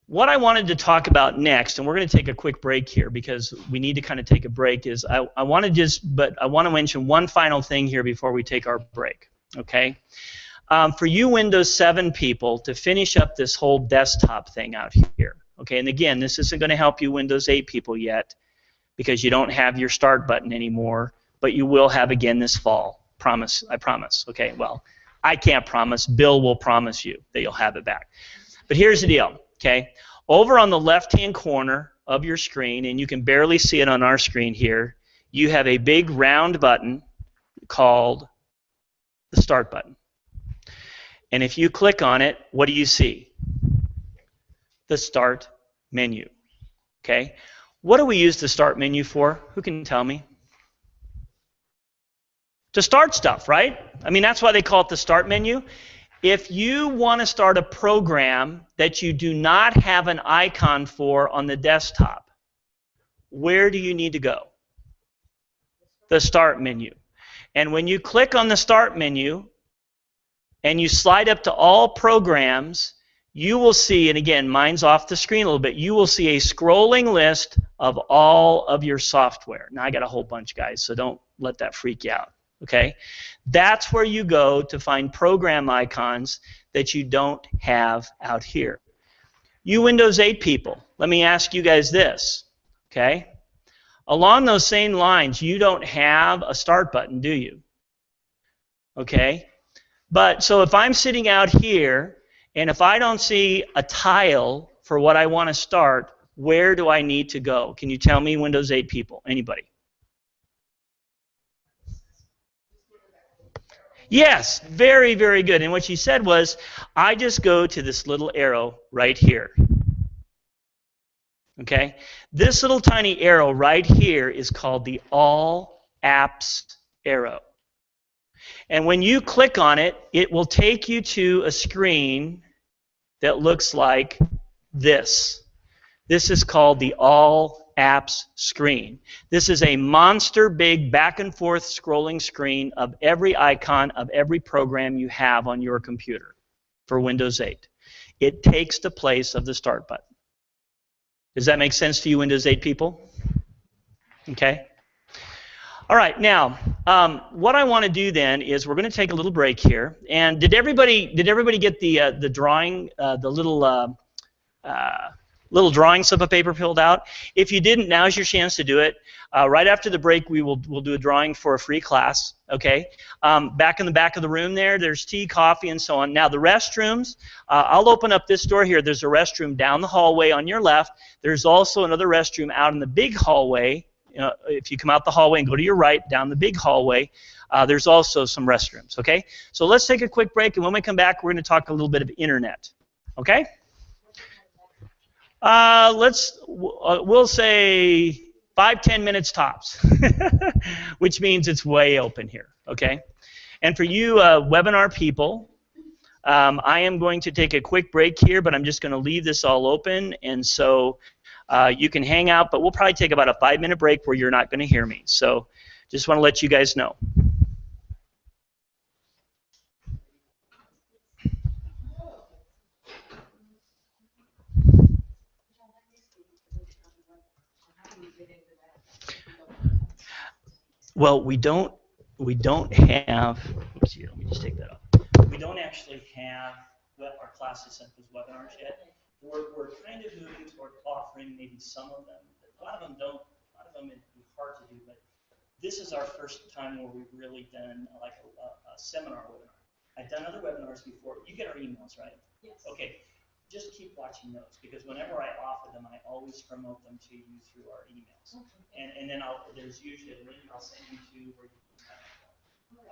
what I wanted to talk about next, and we're going to take a quick break here because we need to kind of take a break, is I want to mention one final thing here before we take our break. Okay? For you Windows 7 people to finish up this whole desktop thing out here. Okay? And again, this isn't going to help you Windows 8 people yet because you don't have your start button anymore. But you will have again this fall. Promise. I promise. Okay, well, I can't promise. Bill will promise you that you'll have it back. But here's the deal, okay? Over on the left-hand corner of your screen, and you can barely see it on our screen here, you have a big round button called the Start button. And if you click on it, what do you see? The Start menu, okay? What do we use the Start menu for? Who can tell me? To start stuff, right? I mean, that's why they call it the Start menu. If you want to start a program that you do not have an icon for on the desktop, where do you need to go? The Start menu. And when you click on the Start menu and you slide up to all programs, you will see, and again, mine's off the screen a little bit, you will see a scrolling list of all of your software. Now, I got a whole bunch, guys, so don't let that freak you out. Okay, that's where you go to find program icons that you don't have out here. You Windows 8 people, let me ask you guys this, okay? Along those same lines, you don't have a Start button, do you? Okay, but so if I'm sitting out here and if I don't see a tile for what I want to start, where do I need to go? Can you tell me, Windows 8 people? Anybody? Yes, very, very good. And what she said was, I just go to this little arrow right here. Okay? This little tiny arrow right here is called the All Apps arrow. And when you click on it, it will take you to a screen that looks like this. This is called the All Apps screen. This is a monster big back and forth scrolling screen of every icon of every program you have on your computer for Windows 8. It takes the place of the Start button. Does that make sense to you, Windows 8 people? Okay. All right. Now, what I want to do then is we're going to take a little break here. And did everybody get the drawing, the little drawing slip of paper filled out? If you didn't, now's your chance to do it. Right after the break, we'll do a drawing for a free class. Okay. Back in the back of the room there's tea, coffee, and so on. Now the restrooms, I'll open up this door here. There's a restroom down the hallway on your left. There's also another restroom out in the big hallway. If you come out the hallway and go to your right, down the big hallway, there's also some restrooms. Okay. So let's take a quick break, and when we come back, we're going to talk a little bit of internet. Okay. We'll say 5-10 minutes tops, which means it's way open here, okay? And for you webinar people, I am going to take a quick break here, but I'm just going to leave this all open, and so you can hang out, but we'll probably take about a 5-minute break where you're not going to hear me. So just want to let you guys know. Well, we don't have, let's see, let me just take that off. We don't actually have our classes set as webinars yet. We're kind of moving toward offering maybe some of them. A lot of them it'd be hard to do, but this is our first time where we've really done like a seminar webinar. I've done other webinars before. You get our emails, right?
Yes.
Okay. Just keep watching those, because whenever I offer them, I always promote them to you through our emails. Okay. And then there's usually a link I'll send you to where you can sign up.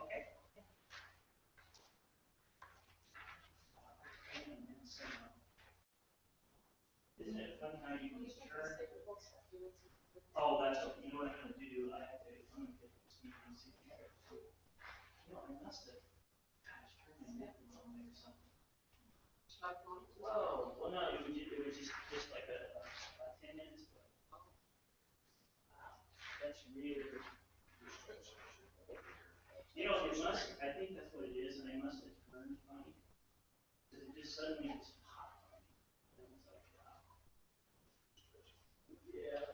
Okay. Isn't it fun how you can turn? Oh, that's okay. You know what I'm going to do? I'm going to get this meeting and see if you guys do it. I must have. Gosh, turn my neck a little bit or something. Whoa. Well, no, it was just like a 10 minutes. Wow. That's really good. I think that's what it is, and I must have turned funny. Because it just suddenly just popped on me. And it was like, wow. Yeah.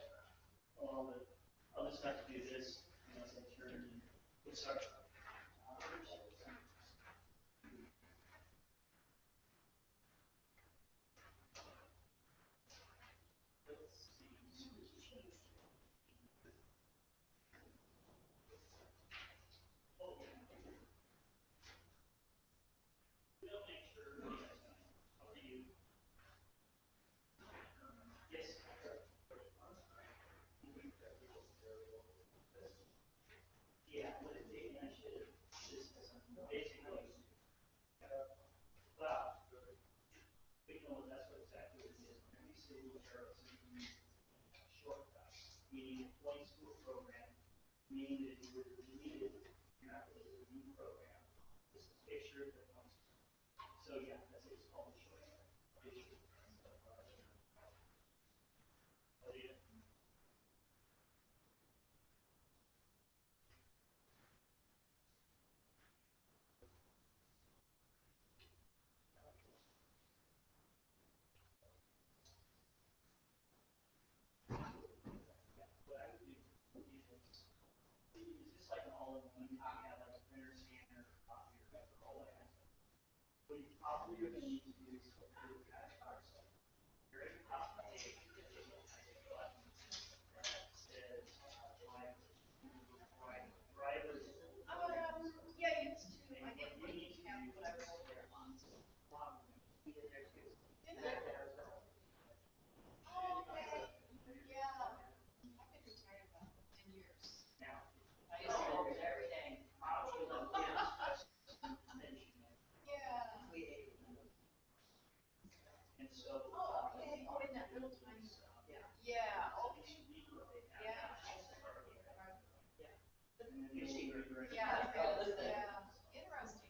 Well, I'll just have to do this as I turn. Sorry. Yeah, but maybe I should have just basically, wow, but that's what exactly it is. When we say we'll share shortcuts, meaning points to a program, meaning that you would delete it, you're not going to a new program. Just a picture that comes. So yeah, that's what it's called, a shortcut.
Yeah, you used to. I didn't think you have, but I was there once. Didn't you? Oh, okay. Yeah. I've been retired about 10 years. I used to go over there every day. Yeah. Oh, okay. Oh, in that little tiny. Yeah. Okay. Yeah. Yeah. Yeah. Interesting.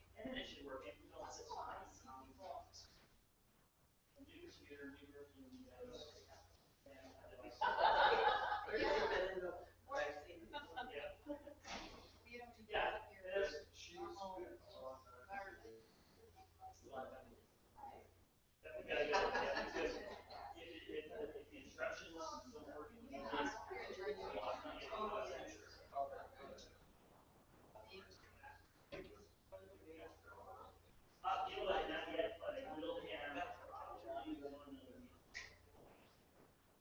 You know what, not yet, but I will have probably one other meeting.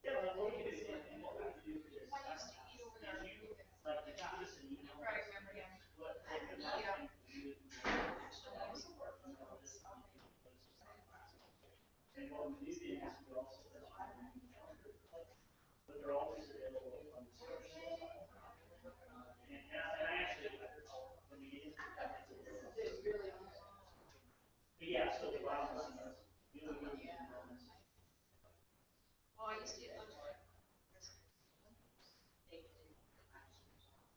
Yeah, but what you do, and what we do is, did you, like, did you give us an email?
Right, remember him.
What,
Yeah.
and what we do then is we also let you know when you calendar, but they're always available on the social. And I actually, when we get into that, but yeah, so the bottom line is, you know, we need to.
Oh, I used to get lunch.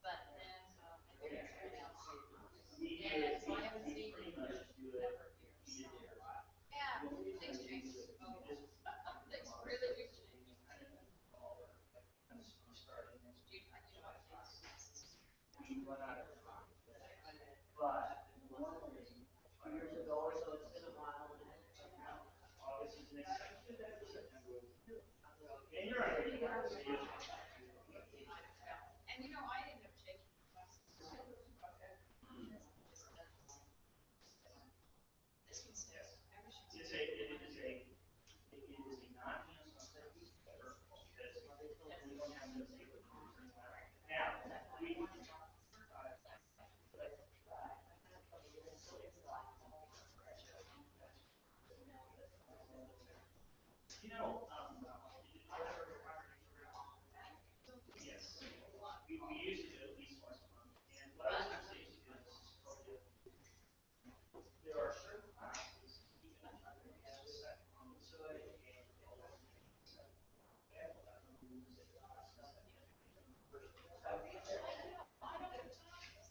But then, I think it's everything else. Yeah, so I haven't seen
Pretty
him
much do it.
ever here. Yeah, things change. Things really do change.
We run out of time. But normally, 2 years ago or so, it's been a while. August is next September. And you're already.
And you know, I ended up taking classes. This one's
Yes.
membership.
It is a non-hands-on study. Because we don't have to say what now, you know, yes, we used to do at least once a month. And what I was gonna say to you is, there are certain classes, even as a second, so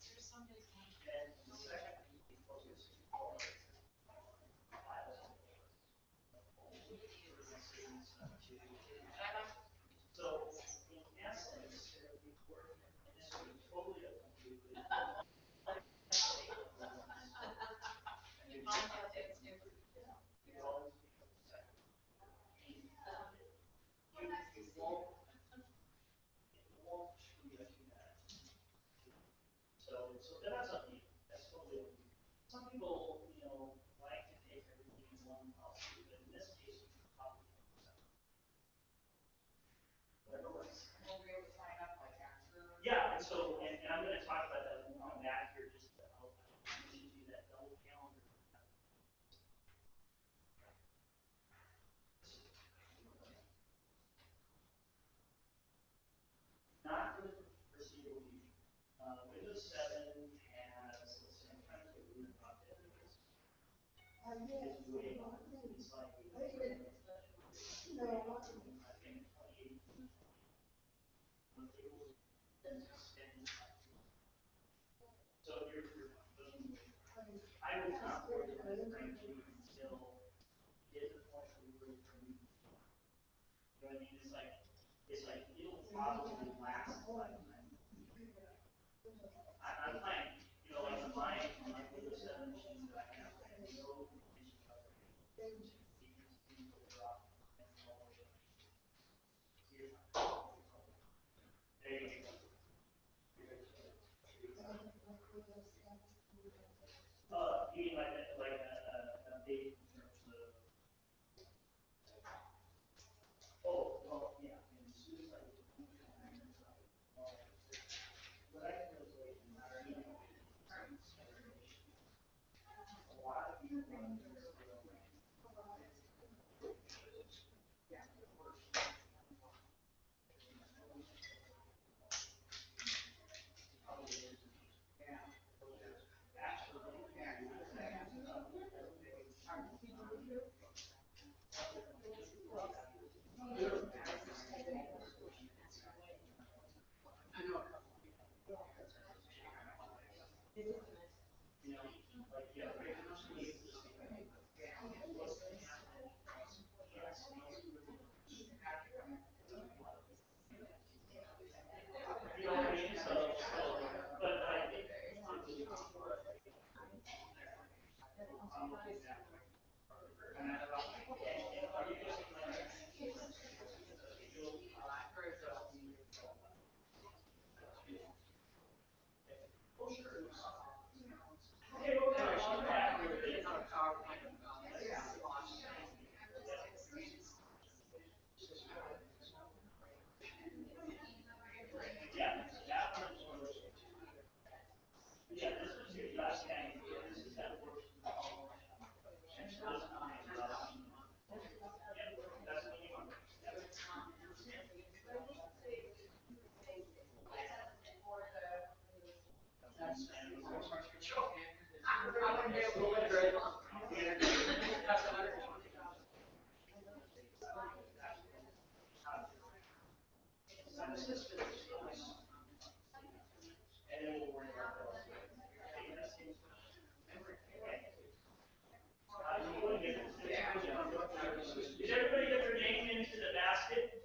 There's some days when
and the second we focus on. So, in essence, this would totally up to you.
you find out that it's new.
You always be the second. You won't screw up that. So that's up to you. That's totally up to you. Some people, you know, like to take everything in one policy, but in this case, you probably. Whatever works.
We'll be able to sign up like after.
Yeah, and so, and I'm gonna talk about that when we come back here, just to help you do that double calendar. Not for the foreseeable future. Windows 7 has, let's see, I'm trying to get rid of it. It's way off. It's like, I think 2018. So I would not worry about it, frankly, until you get to the point where you're ready for me. You know what I mean? It's like, it'll probably last a lifetime. I'm fine, you know, like on my Windows 7 machine that I have, I have no information about it. There you go. You mean like a big in terms of, oh, well, yeah, and as soon as I get the what I can do is a lot of people run this. You know, like, yeah, right now, so you just what's going to happen? Yes, Did everybody get their name into the basket?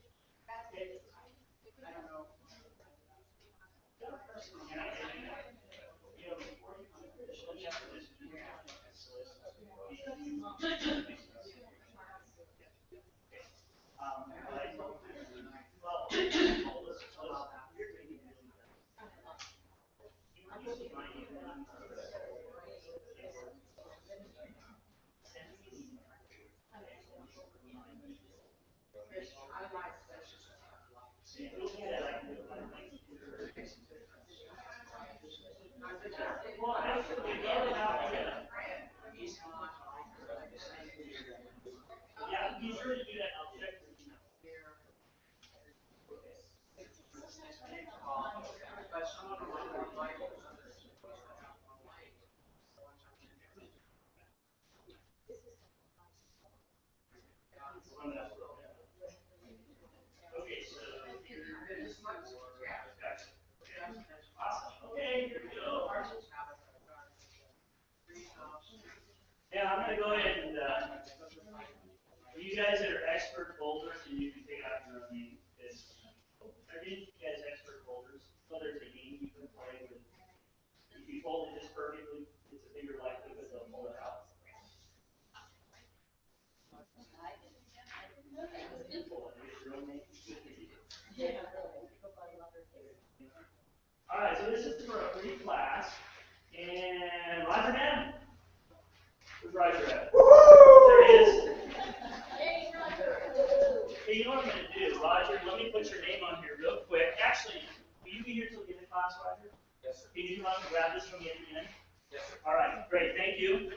Yeah, be sure to do that. I'll check your email. Okay, so awesome. Okay, here we go. Yeah, I'm gonna go ahead and you guys that are expert folders, and you can pick out your own name. I did you guys expert folders. So there's a game you can play with. If you fold it just perfectly, it's a bigger likelihood they'll pull it out. All right, so this is for a free class, and Roger Man. Where's Roger at? There he is. Hey, you know what I'm going to do, Roger? Let me put your name on here real quick. Actually, will you be here till the end of class, Roger? Yes, sir. Can you come up and grab this from me at the end? Yes, sir. All right, great. Thank you.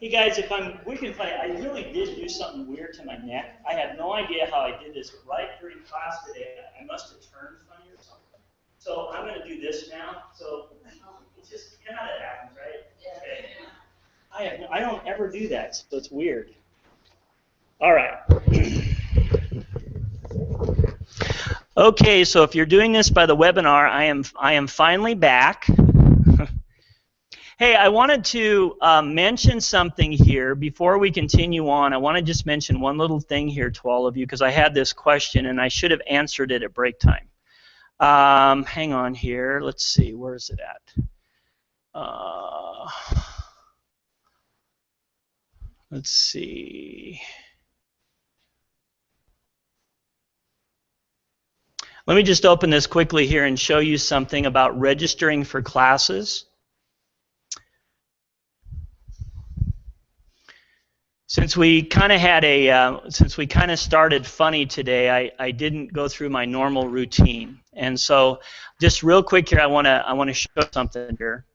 Hey guys, we can play. I really did do something weird to my neck. I have no idea how I did this, but right during class today, I must have turned funny or something. So I'm going to do this now. So it's just, you know how that happens, right? Okay. I don't ever do that, so it's weird. All right. Okay, so if you're doing this by the webinar, I am finally back. Hey, I wanted to mention something here before we continue on. I want to just mention one little thing here to all of you because I had this question and I should have answered it at break time. Hang on here. Let's see. Where is it at? Let's see. Let me just open this quickly here and show you something about registering for classes. Since we kind of started funny today, I didn't go through my normal routine, and so just real quick here, I want to show something here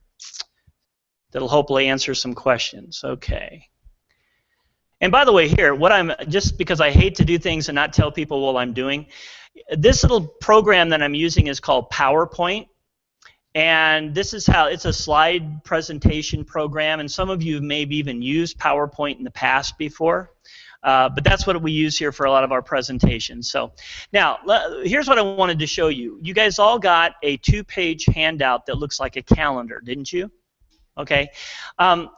that'll hopefully answer some questions. Okay. And by the way, here, just because I hate to do things and not tell people what I'm doing, this little program that I'm using is called PowerPoint. And this is how it's a slide presentation program, and some of you may have even used PowerPoint in the past before, but that's what we use here for a lot of our presentations. So now, here's what I wanted to show you. You guys all got a 2-page handout that looks like a calendar, didn't you? Okay.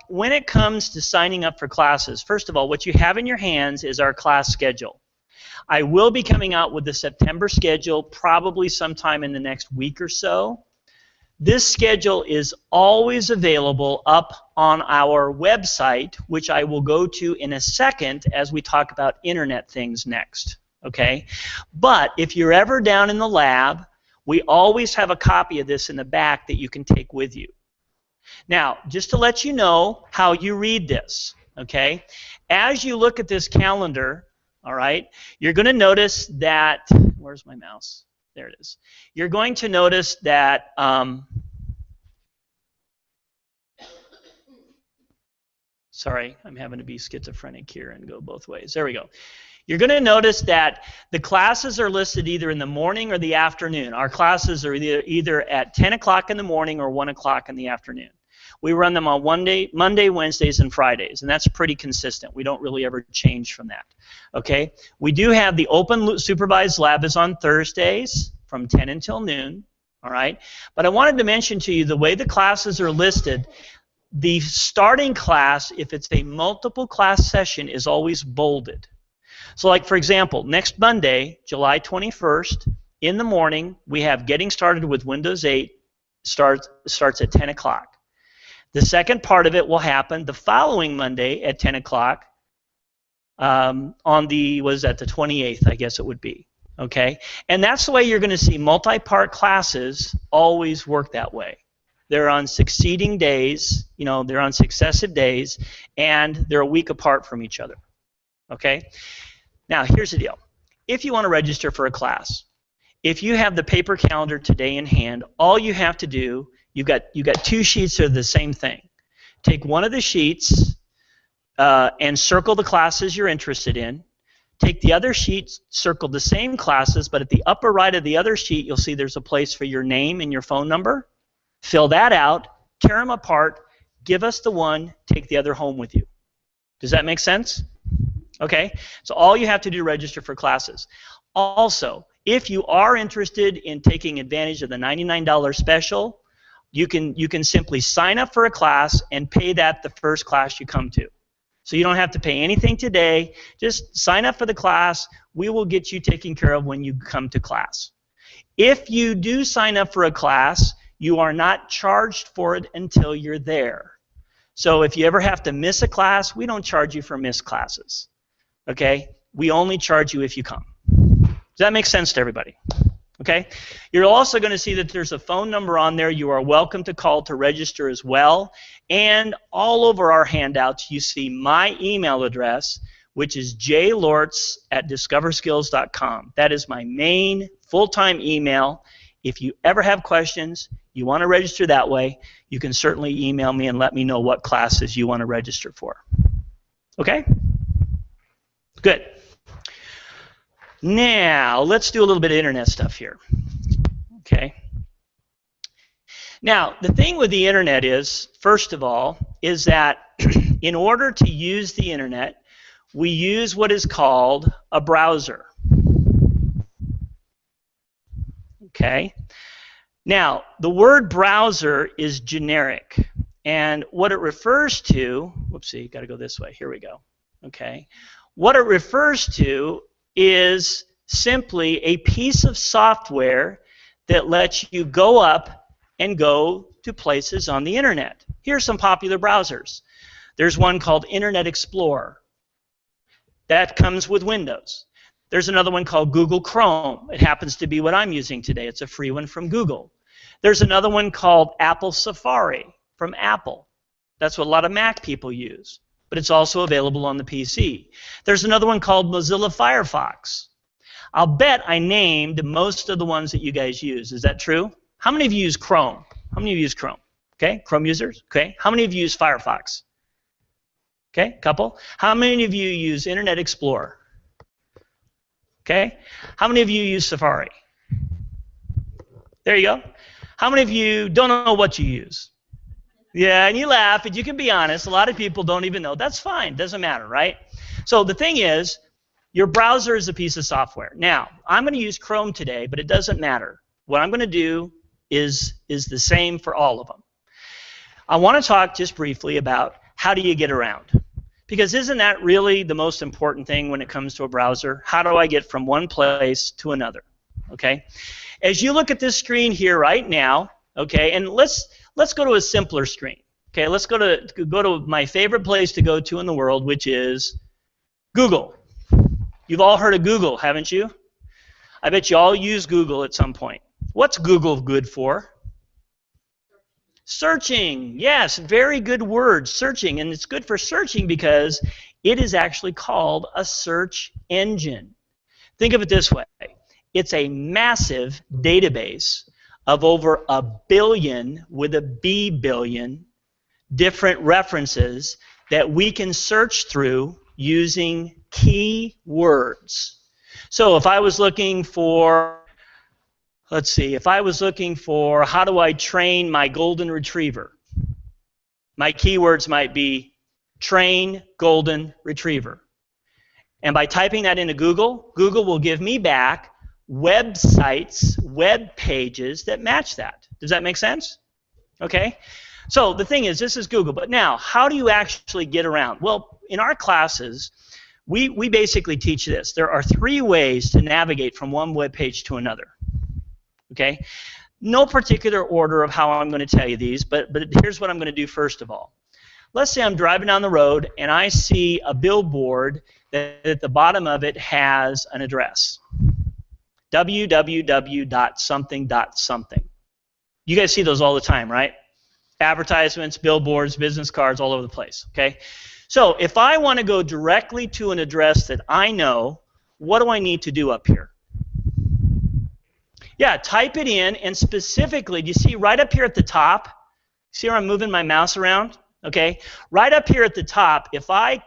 When it comes to signing up for classes, first of all, what you have in your hands is our class schedule. I will be coming out with the September schedule probably sometime in the next week or so. This schedule is always available up on our website, which I will go to in a second as we talk about internet things next, okay? But if you're ever down in the lab, we always have a copy of this in the back that you can take with you. Now, just to let you know how you read this, okay? As you look at this calendar, all right, you're going to notice that, where's my mouse? There it is. You're going to notice that sorry, I'm having to be schizophrenic here and go both ways. There we go. You're going to notice that the classes are listed either in the morning or the afternoon. Our classes are either at 10 o'clock in the morning or 1 o'clock in the afternoon.
We run them on Monday, Wednesdays, and Fridays, and that's pretty consistent. We don't really ever change from that. Okay? We do have the OpenSupervised Lab is on Thursdays from 10 until noon. All right? But I wanted to mention to you the way the classes are listed. The starting class, if it's a multiple class session, is always bolded. So like, for example, next Monday, July 21st, in the morning, we have Getting Started with Windows 8 starts at 10 o'clock. The second part of it will happen the following Monday at 10 o'clock on the 28th, I guess it would be. Okay? And that's the way you're going to see multi-part classes always work that way. They're on succeeding days, they're on successive days, and they're a week apart from each other. Okay? Now, here's the deal. If you want to register for a class, if you have the paper calendar today in hand, all you have to do, you've got two sheets that are the same thing. Take one of the sheets and circle the classes you're interested in. Take the other sheet, circle the same classes, but at the upper right of the other sheet, you'll see there's a place for your name and your phone number. Fill that out, tear them apart, give us the one, take the other home with you. Does that make sense? Okay, so all you have to do to register for classes. Also, if you are interested in taking advantage of the $99 special, you can simply sign up for a class and pay that the first class you come to. So you don't have to pay anything today. Just sign up for the class. We will get you taken care of when you come to class. If you do sign up for a class, you are not charged for it until you're there. So if you ever have to miss a class, we don't charge you for missed classes. Okay? We only charge you if you come. Does that make sense to everybody? Okay? You're also going to see that there's a phone number on there you are welcome to call to register as well. And all over our handouts, you see my email address, which is jlortz@discoverskills.com. That is my main full-time email. If you ever have questions, you want to register that way, you can certainly email me and let me know what classes you want to register for. Okay? Good. Now, let's do a little bit of internet stuff here. Okay? Now, the thing with the internet is, first of all, is that in order to use the internet, we use what is called a browser. Okay? Now, the word browser is generic, and what it refers to, whoopsie, got to go this way, here we go. Okay? What it refers to is simply a piece of software that lets you go up and go to places on the internet. Here's some popular browsers. There's one called Internet Explorer. That comes with Windows. There's another one called Google Chrome. It happens to be what I'm using today. It's a free one from Google. There's another one called Apple Safari from Apple. That's what a lot of Mac people use, but it's also available on the PC. There's another one called Mozilla Firefox. I'll bet I named most of the ones that you guys use. Is that true? How many of you use Chrome? How many of you use Chrome? Okay, Chrome users? Okay, how many of you use Firefox? Okay, couple. How many of you use Internet Explorer? Okay, how many of you use Safari? There you go. How many of you don't know what you use? Yeah, and you laugh, and you can be honest. A lot of people don't even know. That's fine. Doesn't matter, right? So the thing is, your browser is a piece of software. Now, I'm going to use Chrome today, but it doesn't matter. What I'm going to do is the same for all of them. I want to talk just briefly about how do you get around. Because isn't that really the most important thing when it comes to a browser? How do I get from one place to another? Okay? As you look at this screen here right now, okay, and let's go to a simpler screen. Okay, let's go to my favorite place to go to in the world, which is Google. You've all heard of Google, haven't you? I bet you all use Google at some point. What's Google good for? Searching. Yes, very good word, searching. And it's good for searching because it is actually called a search engine. Think of it this way. It's a massive database of over 1 billion, with a B billion, different references that we can search through using keywords. So if I was looking for, let's see, if I was looking for how do I train my golden retriever, My keywords might be train golden retriever. And by typing that into Google, Google will give me back websites, web pages that match that. Does that make sense? Okay? So the thing is, this is Google. But now, how do you actually get around? Well, in our classes, we basically teach this. There are 3 ways to navigate from one web page to another. Okay? No particular order of how I'm going to tell you these, but here's what I'm going to do first of all. Let's say I'm driving down the road and I see a billboard that at the bottom of it has an address. www.something.something. You guys see those all the time, right? Advertisements, billboards, business cards, all over the place, okay? So if I want to go directly to an address that I know, what do I need to do up here? Yeah, type it in, and specifically, do you see right up here at the top? See where I'm moving my mouse around? Okay, right up here at the top, if I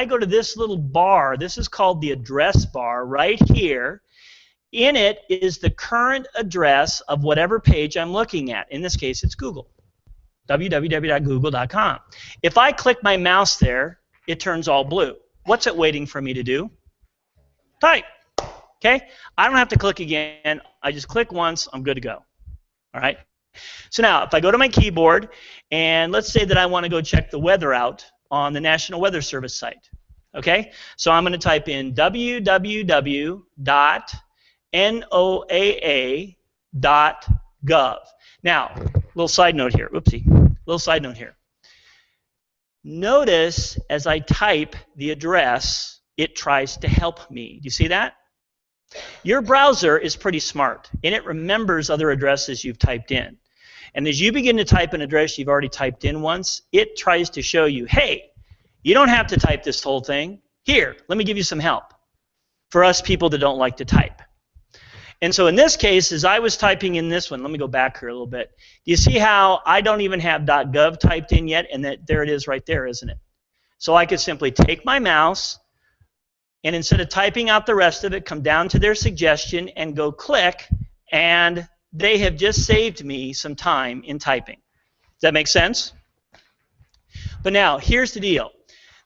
go to this little bar, this is called the address bar right here. In it is the current address of whatever page I'm looking at. In this case, it's Google. www.google.com. If I click my mouse there, it turns all blue. What's it waiting for me to do? Type. Okay? I don't have to click again. I just click once. I'm good to go. All right? So now, if I go to my keyboard, and let's say that I want to go check the weather out on the National Weather Service site. Okay? So I'm going to type in www.noaa.gov. Now, little side note here. Oopsie. Little side note here. Notice as I type the address, it tries to help me. Do you see that? Your browser is pretty smart, and it remembers other addresses you've typed in. And as you begin to type an address you've already typed in once, it tries to show you, hey, you don't have to type this whole thing. Here, let me give you some help for us people that don't like to type. And so in this case, as I was typing in this one, let me go back here a little bit. You see how I don't even have .gov typed in yet, and that there it is right there, isn't it? So I could simply take my mouse, and instead of typing out the rest of it, come down to their suggestion and go click, and they have just saved me some time in typing. Does that make sense? But now, here's the deal.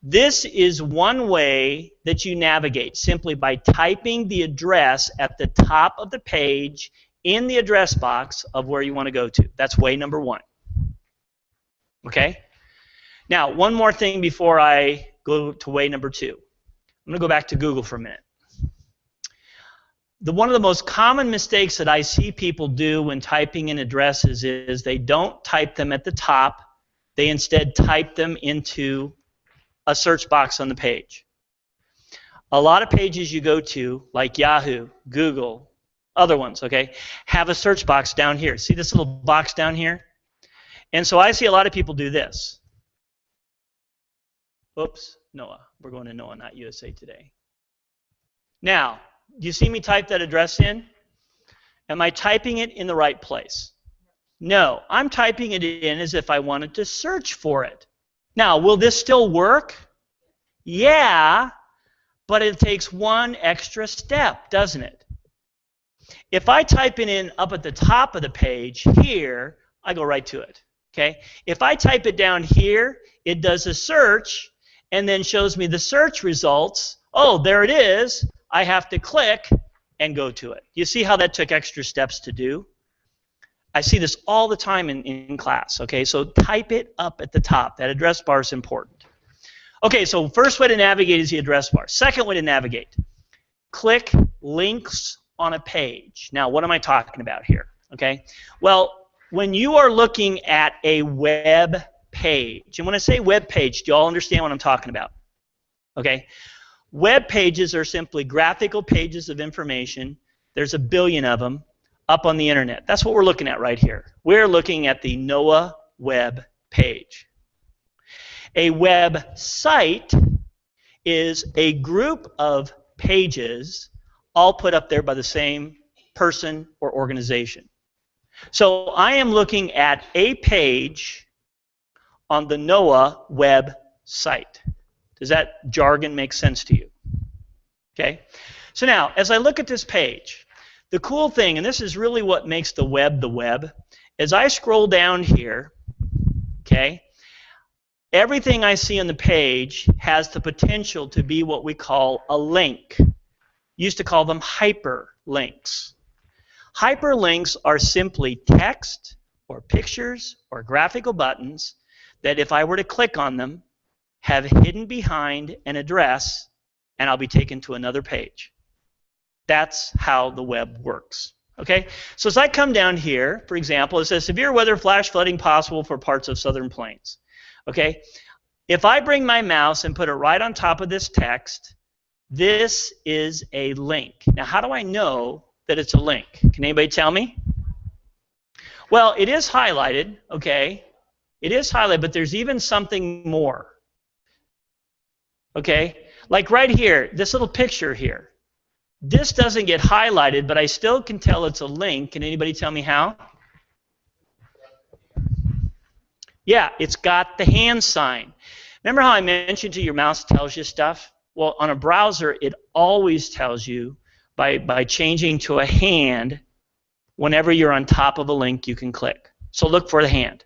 This is one way that you navigate, simply by typing the address at the top of the page in the address box of where you want to go to. That's way number 1. Okay? Now, one more thing before I go to way number 2. I'm going to go back to Google for a minute. One of the most common mistakes that I see people do when typing in addresses is they don't type them at the top. They instead type them into a search box on the page. A lot of pages you go to, like Yahoo, Google, other ones, okay, have a search box down here. See this little box down here? And so I see a lot of people do this. Oops, Noah. We're going to Noah, not USA Today. Now, do you see me type that address in? Am I typing it in the right place? No, I'm typing it in as if I wanted to search for it. Now, will this still work? Yeah, but it takes one extra step, doesn't it? If I type it in up at the top of the page here, I go right to it. Okay? If I type it down here, it does a search and then shows me the search results. Oh, there it is. I have to click and go to it. You see how that took extra steps to do? I see this all the time in class, okay? So type it up at the top. That address bar is important. Okay, so first way to navigate is the address bar. Second way to navigate, click links on a page. Now, what am I talking about here, okay? Well, when you are looking at a web page, and when I say web page, do you all understand what I'm talking about? Okay? Web pages are simply graphical pages of information. There's a billion of them up on the internet. That's what we're looking at right here. We're looking at the NOAA web page. A website is a group of pages all put up there by the same person or organization. So I am looking at a page on the NOAA website. Does that jargon make sense to you? Okay? So now, as I look at this page, the cool thing, and this is really what makes the web, as I scroll down here, okay, everything I see on the page has the potential to be what we call a link. Used to call them hyperlinks. Hyperlinks are simply text or pictures or graphical buttons that if I were to click on them, have hidden behind an address, and I'll be taken to another page. That's how the web works. Okay? So as I come down here, for example, it says severe weather flash flooding possible for parts of southern plains. Okay? If I bring my mouse and put it right on top of this text, this is a link. Now, how do I know that it's a link? Can anybody tell me? Well, it is highlighted, okay? It is highlighted, but there's even something more. Okay? Like right here, this little picture here. This doesn't get highlighted, but I still can tell it's a link. Can anybody tell me how? Yeah, it's got the hand sign. Remember how I mentioned to you your mouse tells you stuff? Well, on a browser, it always tells you by changing to a hand whenever you're on top of a link you can click. So look for the hand.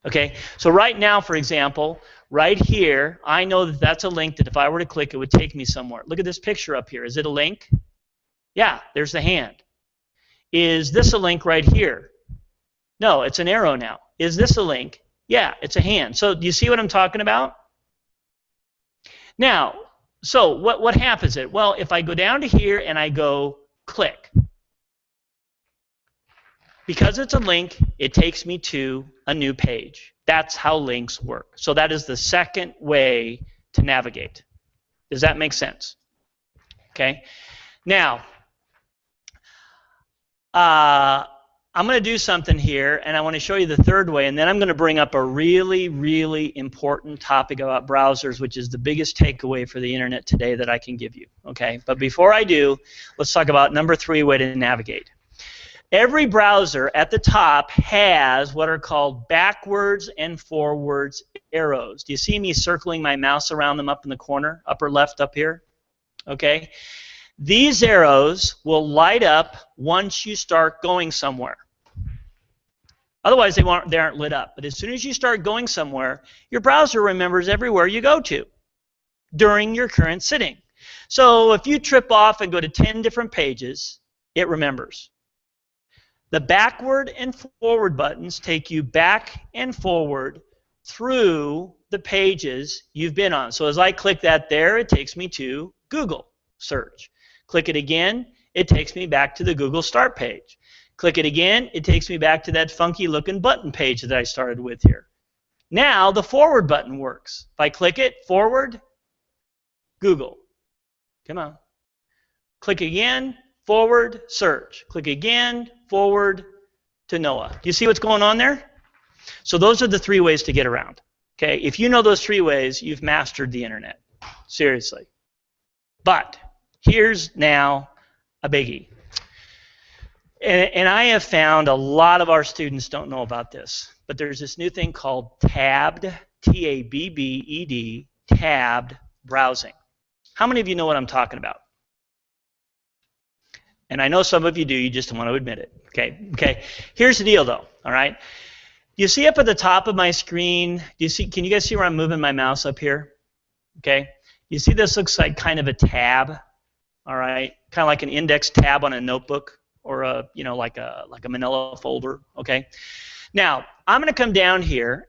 Okay? So right now, for example, right here, I know that that's a link that if I were to click, it would take me somewhere. Look at this picture up here. Is it a link? Yeah, there's the hand. Is this a link right here? No, it's an arrow now. Is this a link? Yeah, it's a hand. So do you see what I'm talking about? Now, so what happens? Well, if I go down to here and I go click, because it's a link, it takes me to a new page. That's how links work. So that is the second way to navigate. Does that make sense? Okay. Now, I'm going to do something here, and I want to show you the third way, and then I'm going to bring up a really, really important topic about browsers, which is the biggest takeaway for the internet today that I can give you. Okay. But before I do, let's talk about number 3 way to navigate. Every browser at the top has what are called backwards and forwards arrows. Do you see me circling my mouse around them up in the corner, upper left up here? Okay. These arrows will light up once you start going somewhere. Otherwise, they aren't lit up. But as soon as you start going somewhere, your browser remembers everywhere you go to during your current sitting. So if you trip off and go to 10 different pages, it remembers. The backward and forward buttons take you back and forward through the pages you've been on. So as I click that there, it takes me to Google search. Click it again, it takes me back to the Google start page. Click it again, it takes me back to that funky looking button page that I started with here. Now the forward button works. If I click it, forward, Google. Come on. Click again, forward, search. Click again, forward to Noah. Do you see what's going on there? So those are the 3 ways to get around. Okay, if you know those 3 ways, you've mastered the internet. Seriously. But here's now a biggie. And I have found a lot of our students don't know about this, but there's this new thing called tabbed, T-A-B-B-E-D, tabbed browsing. How many of you know what I'm talking about? And I know some of you do, you just don't want to admit it. Okay. Here's the deal though, all right? You see up at the top of my screen, can you guys see where I'm moving my mouse up here? Okay. You see this looks like kind of a tab, all right? Kind of like an index tab on a notebook or a, like a manila folder, okay? Now, I'm going to come down here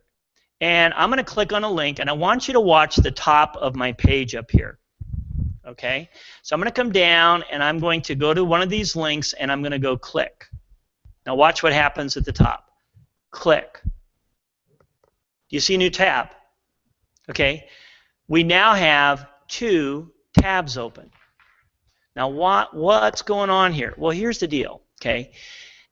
and I'm going to click on a link and I want you to watch the top of my page up here. Okay, so I'm going to come down and I'm going to go to one of these links and I'm going to go click. Now watch what happens at the top. Click. Do you see a new tab? Okay, we now have 2 tabs open. Now what's going on here? Well, here's the deal. Okay,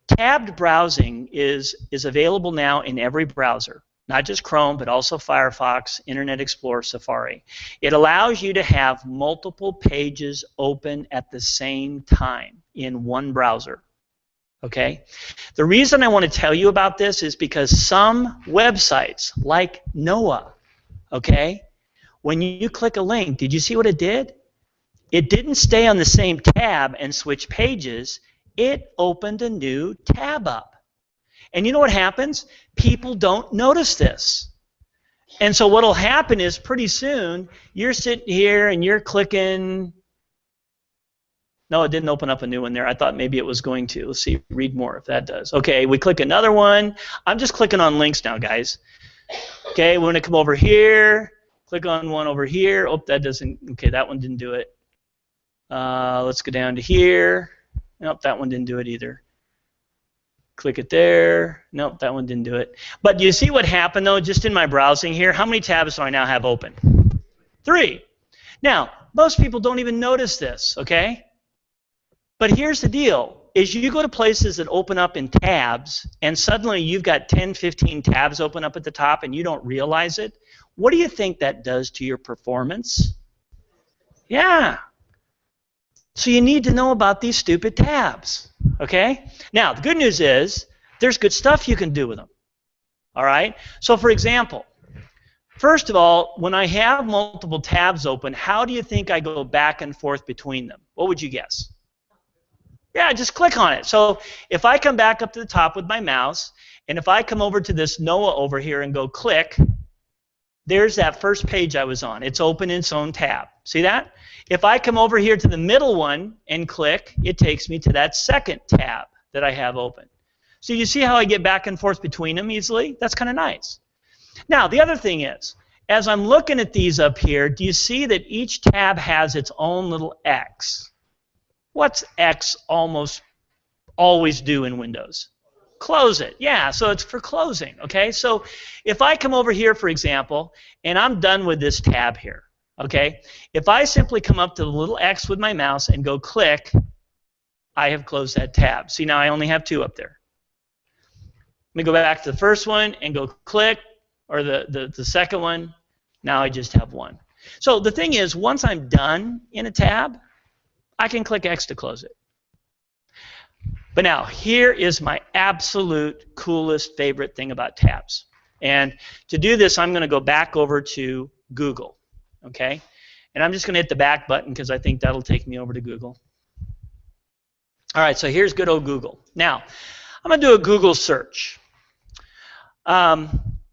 tabbed browsing is available now in every browser. Not just Chrome, but also Firefox, Internet Explorer, Safari. It allows you to have multiple pages open at the same time in one browser. Okay? The reason I want to tell you about this is because some websites, like Noah, okay, when you click a link, did you see what it did? It didn't stay on the same tab and switch pages. It opened a new tab up. And you know what happens? People don't notice this. And so what will happen is pretty soon you're sitting here and you're clicking. No, it didn't open up a new one there. I thought maybe it was going to. Let's see, read more if that does. Okay, we click another one. I'm just clicking on links now, guys. Okay, we're going to come over here, click on one over here. Oh, that doesn't, okay, that one didn't do it. Let's go down to here. Nope, that one didn't do it either. Click it there. Nope, that one didn't do it. But you see what happened, though, just in my browsing here? How many tabs do I now have open? 3. Now, most people don't even notice this, okay? But here's the deal, is you go to places that open up in tabs, and suddenly you've got 10, 15 tabs open up at the top, and you don't realize it. What do you think that does to your performance? Yeah. So you need to know about these stupid tabs, okay? Now, the good news is there's good stuff you can do with them, all right? So, for example, first of all, when I have multiple tabs open, how do you think I go back and forth between them? What would you guess? Yeah, just click on it. So if I come back up to the top with my mouse, and if I come over to this NOAA over here and go click, there's that first page I was on. It's open in its own tab. See that? If I come over here to the middle one and click, it takes me to that second tab that I have open. So you see how I get back and forth between them easily? That's kind of nice. Now, the other thing is, as I'm looking at these up here, do you see that each tab has its own little X? What's X almost always do in Windows? Close it. Yeah, so it's for closing, okay? So if I come over here, for example, and I'm done with this tab here, okay? If I simply come up to the little X with my mouse and go click, I have closed that tab. See, now I only have 2 up there. Let me go back to the first one and go click, or the second one. Now I just have 1. So the thing is, once I'm done in a tab, I can click X to close it. But now, here is my absolute coolest favorite thing about tabs. And to do this, I'm going to go back over to Google, okay? And I'm just going to hit the back button because I think that'll take me over to Google. All right, so here's good old Google. Now, I'm going to do a Google search.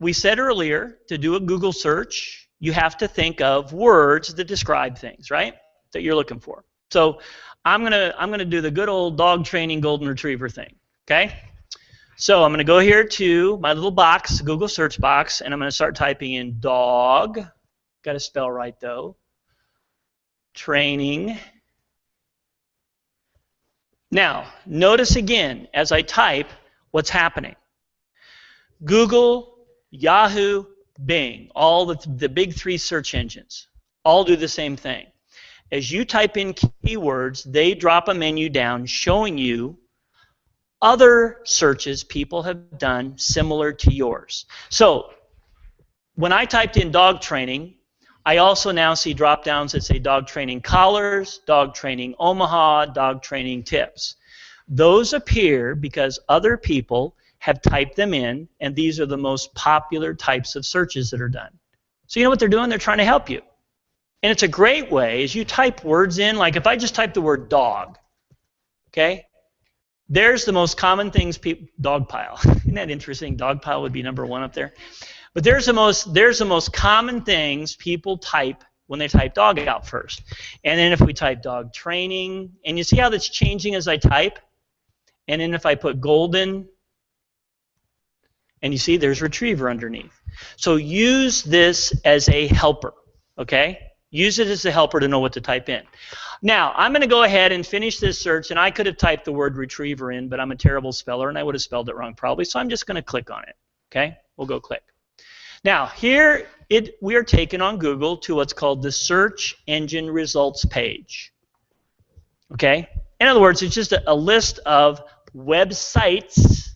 We said earlier, to do a Google search, you have to think of words that describe things, right, that you're looking for. So I'm gonna do the good old dog training golden retriever thing, okay? So I'm gonna go here to my little box, Google search box, and I'm gonna start typing in dog. Got to spell right though. Training. Now notice again as I type what's happening. Google, Yahoo, Bing, all the big 3 search engines, all do the same thing. As you type in keywords, they drop a menu down showing you other searches people have done similar to yours. So when I typed in dog training, I also now see drop downs that say dog training collars, dog training Omaha, dog training tips. Those appear because other people have typed them in, and these are the most popular types of searches that are done. So you know what they're doing? They're trying to help you. And it's a great way, as you type words in, like if I just type the word dog, okay, there's the most common things dog pile. Isn't that interesting? Dog pile would be #1 up there. But there's the most common things people type when they type dog out first. And then if we type dog training, and you see how that's changing as I type? And then if I put golden, and you see there's retriever underneath. So use this as a helper, okay? Use it as a helper to know what to type in. Now, I'm going to go ahead and finish this search, and I could have typed the word retriever in, but I'm a terrible speller, and I would have spelled it wrong probably, so I'm just going to click on it, okay? We'll go click. Now, here we are taken on Google to what's called the search engine results page, okay? In other words, it's just a list of websites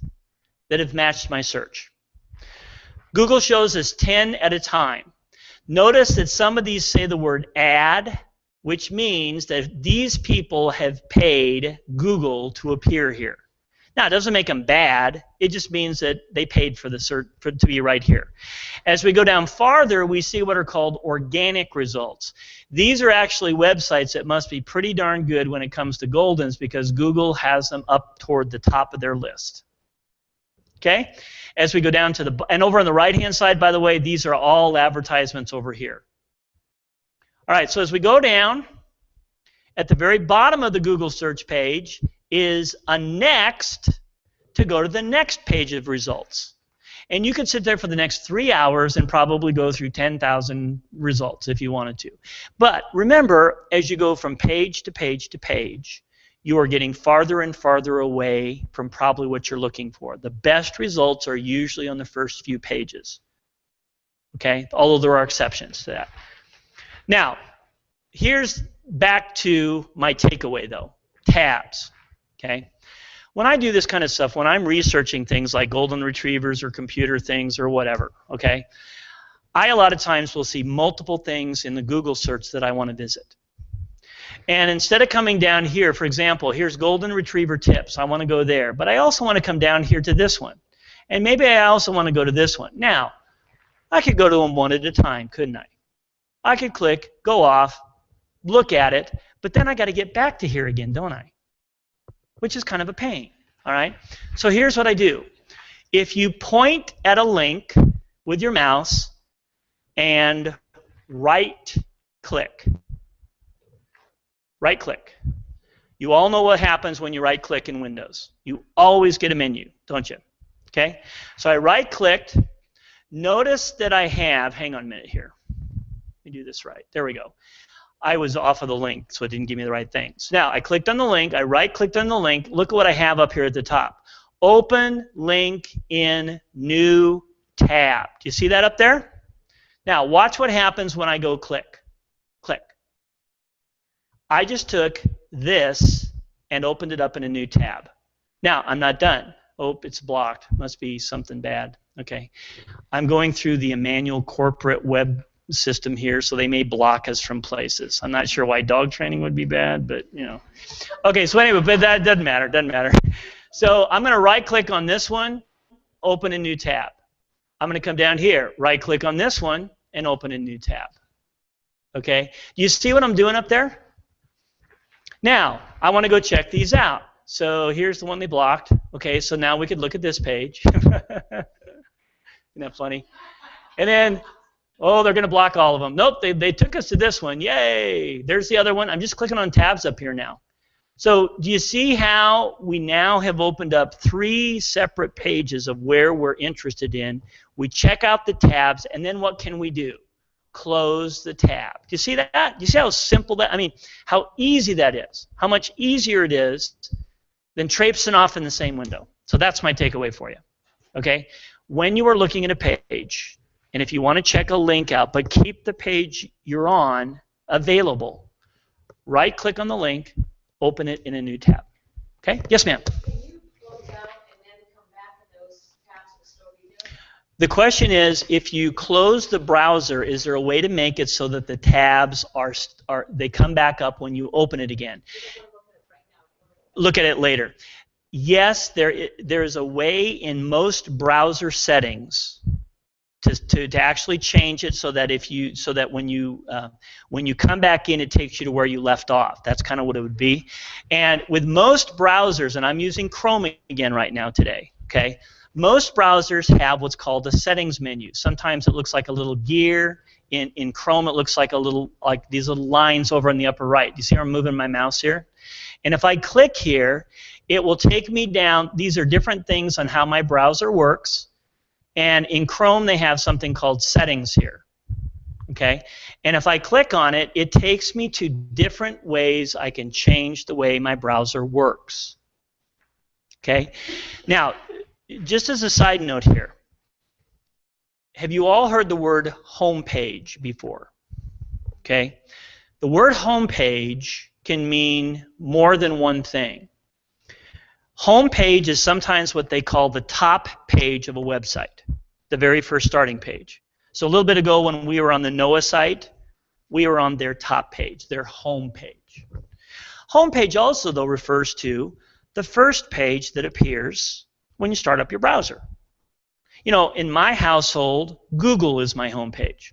that have matched my search. Google shows us 10 at a time. Notice that some of these say the word ad, which means that these people have paid Google to appear here. Now, it doesn't make them bad. It just means that they paid for the search to be right here. As we go down farther, we see what are called organic results. These are actually websites that must be pretty darn good when it comes to Goldens because Google has them up toward the top of their list. Okay? As we go down to the, and over on the right-hand side, by the way, these are all advertisements over here. All right, so as we go down, at the very bottom of the Google search page is a next to go to the next page of results. And you could sit there for the next 3 hours and probably go through 10,000 results if you wanted to. But remember, as you go from page to page to page, you are getting farther and farther away from probably what you're looking for. The best results are usually on the first few pages. Okay? Although there are exceptions to that. Now, here's back to my takeaway though. Tabs. Okay? When I do this kind of stuff, when I'm researching things like golden retrievers or computer things or whatever, okay, I a lot of times will see multiple things in the Google search that I want to visit. And instead of coming down here, for example, here's golden retriever tips. I want to go there. But I also want to come down here to this one. And maybe I also want to go to this one. Now, I could go to them one at a time, couldn't I? I could click, go off, look at it, but then I got to get back to here again, don't I? Which is kind of a pain, all right? So here's what I do. If you point at a link with your mouse and right-click, you all know what happens when you right-click in Windows. You always get a menu, don't you? Okay? So I right-clicked. Notice that I have, hang on a minute here. Let me do this right. There we go. I was off of the link, so it didn't give me the right thing. So now I clicked on the link, I right-clicked on the link. Look at what I have up here at the top. Open link in new tab. Do you see that up there? Now watch what happens when I go click. Click. I just took this and opened it up in a new tab. Now I'm not done. Oh, it's blocked. Must be something bad. Okay. I'm going through the Emmanuel corporate web system here, so they may block us from places. I'm not sure why dog training would be bad, but you know. Okay, so anyway, but that doesn't matter. Doesn't matter. So I'm going to right-click on this one, open a new tab. I'm going to come down here, right-click on this one, and open a new tab. Okay, do you see what I'm doing up there? Now I want to go check these out. So here's the one they blocked. Okay, so now we could look at this page. Isn't that funny? And then, oh, they're going to block all of them. Nope, they took us to this one. Yay! There's the other one. I'm just clicking on tabs up here now. So do you see how we now have opened up 3 separate pages of where we're interested in? We check out the tabs, and then what can we do? Close the tab. Do you see that? Do you see how simple that, I mean, how easy that is? How much easier it is than traipsing off in the same window. So that's my takeaway for you. Okay? When you are looking at a page, and if you want to check a link out, but keep the page you're on available, right-click on the link, open it in a new tab. Okay? Yes, ma'am?
Can you close out and then come back and those tabs will still be there?
The question is, if you close the browser, is there a way to make it so that the tabs they come back up when you open it again? Look at it later. Yes, there is a way in most browser settings to actually change it so that when you come back in, it takes you to where you left off. That's kind of what it would be. And with most browsers, and I'm using Chrome again right now today, okay? Most browsers have what's called a settings menu. Sometimes it looks like a little gear. In Chrome, it looks like these little lines over on the upper right. Do you see how I'm moving my mouse here? And if I click here, it will take me down. These are different things on how my browser works. And in Chrome, they have something called settings here. Okay? And if I click on it, it takes me to different ways I can change the way my browser works. Okay? Now, just as a side note here, have you all heard the word homepage before? Okay? The word homepage can mean more than one thing. Homepage is sometimes what they call the top page of a website, the very first starting page. So a little bit ago when we were on the NOAA site, we were on their top page, their homepage. Homepage also, though, refers to the first page that appears when you start up your browser. You know, in my household, Google is my homepage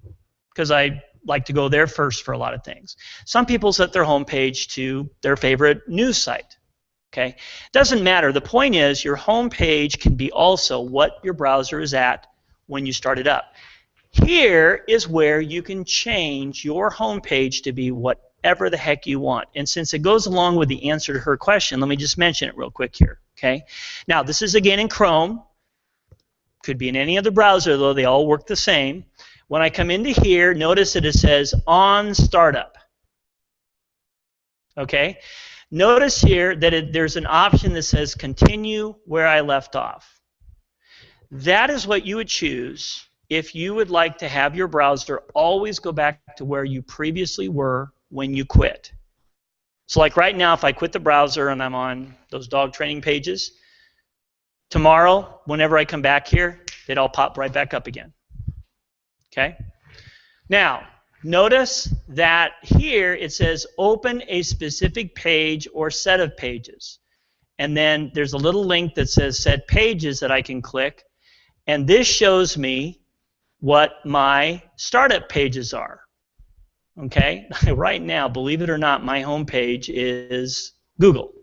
because I like to go there first for a lot of things. Some people set their homepage to their favorite news site. Okay? Doesn't matter. The point is your home page can be also what your browser is at when you start it up. Here is where you can change your home page to be whatever the heck you want. And since it goes along with the answer to her question, let me just mention it real quick here. Okay? Now, this is again in Chrome. Could be in any other browser, though. They all work the same. When I come into here, notice that it says on startup. Okay? Notice here that there's an option that says continue where I left off. That is what you would choose if you would like to have your browser always go back to where you previously were when you quit. So like right now, if I quit the browser and I'm on those dog training pages, tomorrow, whenever I come back here, they'd all pop right back up again. Okay? Now, notice that here it says open a specific page or set of pages. And then there's a little link that says set pages that I can click. And this shows me what my startup pages are. Okay? Right now, believe it or not, my home page is Google.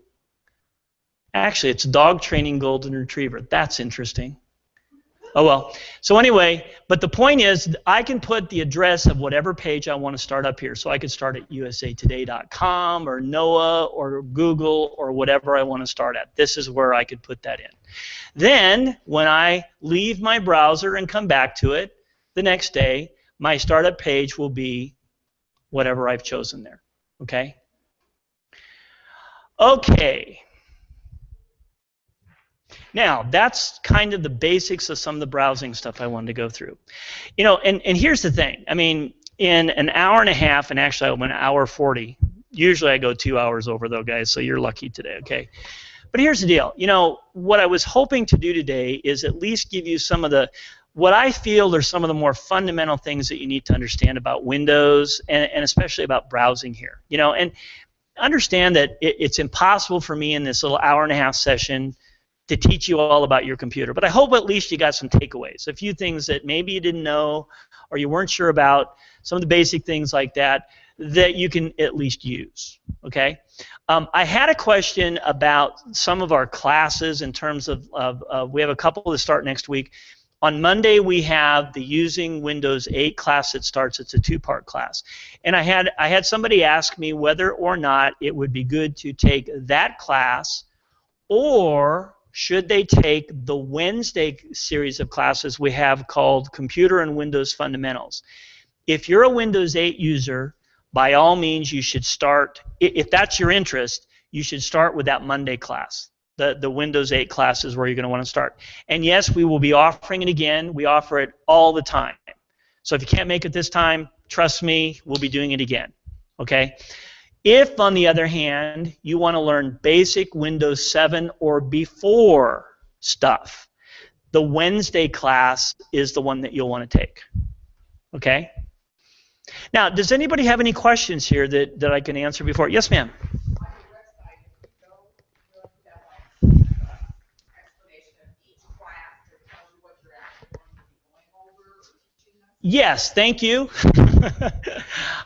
Actually, it's dog training golden retriever. That's interesting. Oh well. So anyway, but the point is I can put the address of whatever page I want to start up here. So I could start at usatoday.com or NOAA or Google or whatever I want to start at. This is where I could put that in. Then when I leave my browser and come back to it the next day, my startup page will be whatever I've chosen there. Okay? Okay. Now, that's kind of the basics of some of the browsing stuff I wanted to go through. You know, and here's the thing. I mean, in an hour and a half, and actually I went an hour 40. Usually I go 2 hours over, though, guys, so you're lucky today, okay? But here's the deal. You know, what I was hoping to do today is at least give you some of the, what I feel are some of the more fundamental things that you need to understand about Windows and especially about browsing here. You know, and understand that it's impossible for me in this little hour and a half session to teach you all about your computer. But I hope at least you got some takeaways, a few things that maybe you didn't know or you weren't sure about, some of the basic things like that that you can at least use, okay? I had a question about some of our classes in terms of we have a couple that start next week. On Monday, we have the Using Windows 8 class that starts. It's a two-part class. And I had somebody ask me whether or not it would be good to take that class or should they take the Wednesday series of classes we have called Computer and Windows Fundamentals. If you're a Windows 8 user, by all means you should start, if that's your interest, you should start with that Monday class. The Windows 8 class is where you're going to want to start. And yes, we will be offering it again. We offer it all the time. So if you can't make it this time, trust me, we'll be doing it again. Okay? If, on the other hand, you want to learn basic Windows 7 or before stuff, the Wednesday class is the one that you'll want to take. Okay? Now, does anybody have any questions here that I can answer before? Yes, ma'am. Yes, thank you.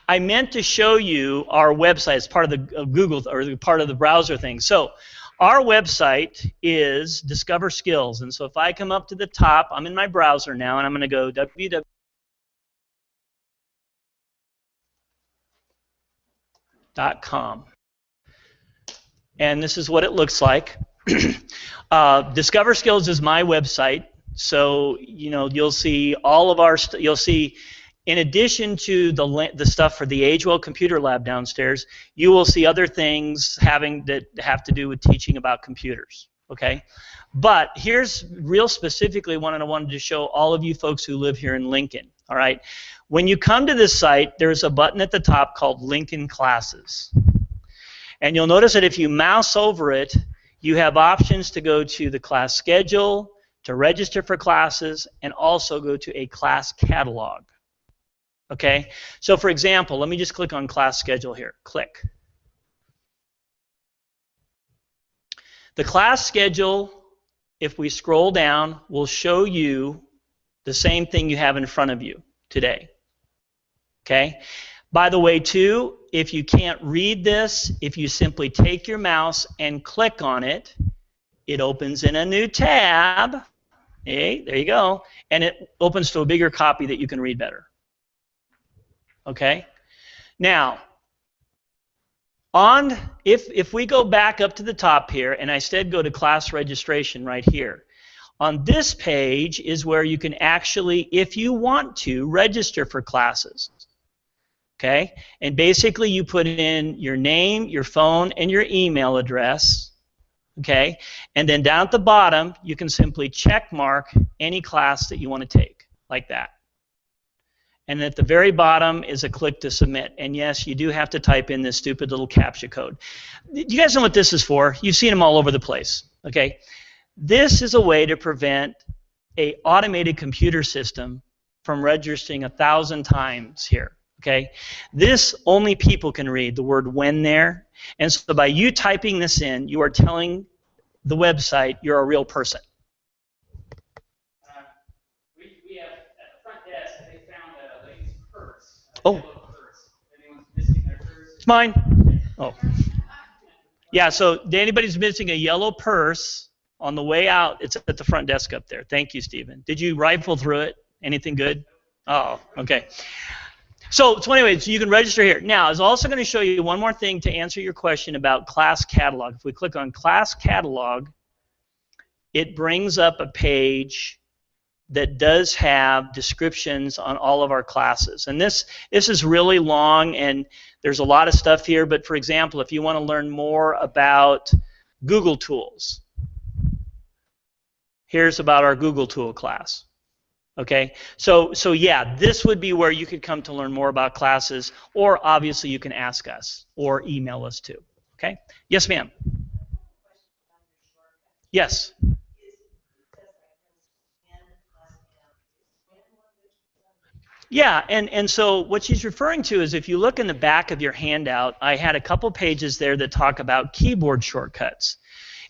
I meant to show you our website as part of the Google or part of the browser thing. So our website is Discover Skills. And so if I come up to the top, I'm in my browser now, and I'm going to go www.com. And this is what it looks like. Discover Skills is my website. So, you know, you'll see all of our, you'll see, in addition to the stuff for the AgeWell Computer Lab downstairs, you will see other things that have to do with teaching about computers, okay? But here's real specifically what I wanted to show all of you folks who live here in Lincoln, all right? When you come to this site, there's a button at the top called Lincoln Classes. And you'll notice that if you mouse over it, you have options to go to the class schedule, to register for classes, and also go to a class catalog. Okay? So for example, let me just click on class schedule here. Click. The class schedule, if we scroll down, will show you the same thing you have in front of you today. Okay? By the way, too, if you can't read this, if you simply take your mouse and click on it, it opens in a new tab. Hey, there you go. And it opens to a bigger copy that you can read better. Okay? Now, if we go back up to the top here, and I instead go to class registration right here, on this page is where you can actually, if you want to, register for classes. Okay? And basically you put in your name, your phone, and your email address. Okay? And then down at the bottom, you can simply check mark any class that you want to take, like that. And at the very bottom is a click to submit. And yes, you do have to type in this stupid little CAPTCHA code. You guys know what this is for? You've seen them all over the place. Okay? This is a way to prevent an automated computer system from registering 1,000 times here. Okay? This only people can read, the word when there. And so by you typing this in, you are telling the website you're a real person.
We have at the front desk, they found a lady's purse.
Oh.
Purse. Anyone's missing their purse?
It's mine. Oh. Yeah, so anybody's missing a yellow purse on the way out, it's at the front desk up there. Thank you, Stephen. Did you rifle through it? Anything good? Oh, okay. So anyway, so you can register here. Now, I was also going to show you one more thing to answer your question about class catalog. If we click on class catalog, it brings up a page that does have descriptions on all of our classes. And this is really long, and there's a lot of stuff here. But for example, if you want to learn more about Google tools, here's about our Google tool class. Okay, so yeah, this would be where you could come to learn more about classes, or obviously you can ask us or email us too. Okay, yes, ma'am. Yes. Yeah, and so what she's referring to is if you look in the back of your handout, I had a couple pages there that talk about keyboard shortcuts.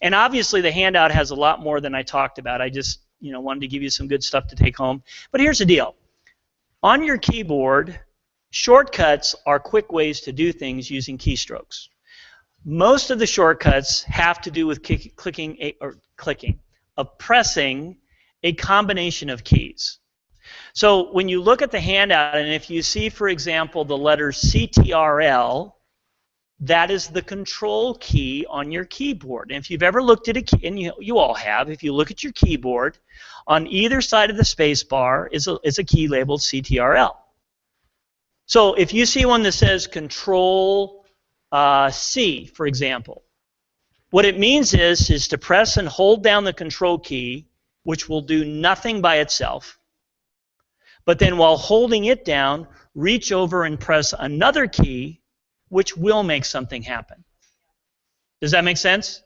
And obviously the handout has a lot more than I talked about. I just wanted to give you some good stuff to take home. But here's the deal. On your keyboard, shortcuts are quick ways to do things using keystrokes. Most of the shortcuts have to do with pressing a combination of keys. So when you look at the handout, and if you see, for example, the letter CTRL, that is the control key on your keyboard. And if you've ever looked at a key, and you all have, if you look at your keyboard, on either side of the space bar is a key labeled CTRL. So if you see one that says Control C, for example, what it means is to press and hold down the control key, which will do nothing by itself, but then while holding it down, reach over and press another key, which will make something happen. Does that make sense?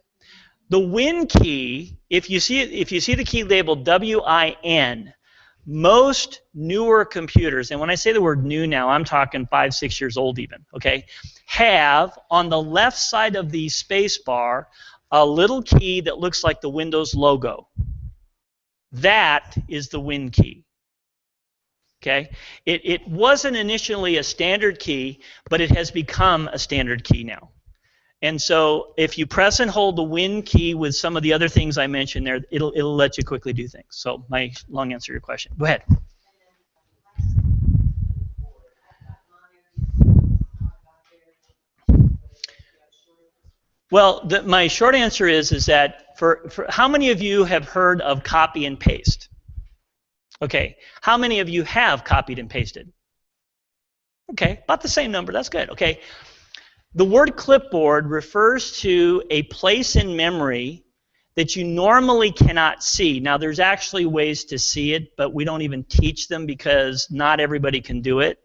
The Win key, if you see the key labeled WIN, most newer computers, and when I say the word new now, I'm talking 5, 6 years old even, okay, have on the left side of the space bar a little key that looks like the Windows logo. That is the Win key. Okay? It wasn't initially a standard key, but it has become a standard key now. And so if you press and hold the Win key with some of the other things I mentioned there, it'll let you quickly do things. So my long answer to your question. Go ahead. Well, my short answer is that for how many of you have heard of copy and paste? Okay, how many of you have copied and pasted? Okay, about the same number, that's good. Okay, the word clipboard refers to a place in memory that you normally cannot see. Now, there's actually ways to see it, but we don't even teach them because not everybody can do it.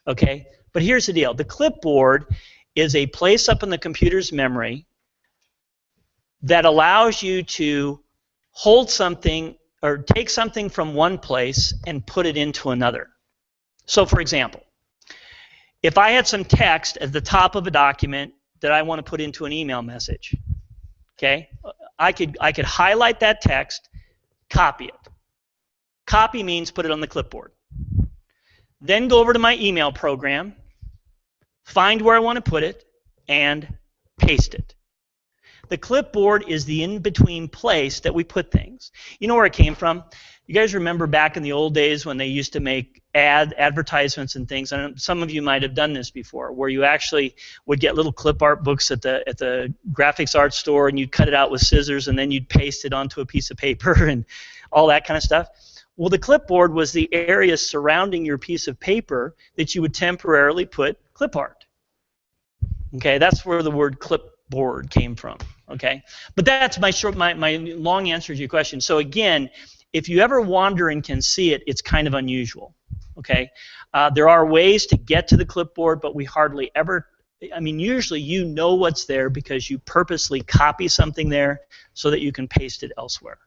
Okay, but here's the deal. The clipboard is a place up in the computer's memory that allows you to hold something or take something from one place and put it into another. So for example, if I had some text at the top of a document that I want to put into an email message, okay, I could highlight that text, copy it. Copy means put it on the clipboard. Then go over to my email program, find where I want to put it, and paste it. The clipboard is the in-between place that we put things. You know where it came from? You guys remember back in the old days when they used to make advertisements and things, and some of you might have done this before, where you actually would get little clip art books at the graphics art store, and you'd cut it out with scissors, and then you'd paste it onto a piece of paper and all that kind of stuff. Well, the clipboard was the area surrounding your piece of paper that you would temporarily put clip art. Okay, that's where the word clipboard came from. Okay, but that's my long answer to your question. So again, if you ever wander and can see it, it's kind of unusual. Okay, there are ways to get to the clipboard, but we hardly ever. I mean, usually you know what's there because you purposely copy something there so that you can paste it elsewhere.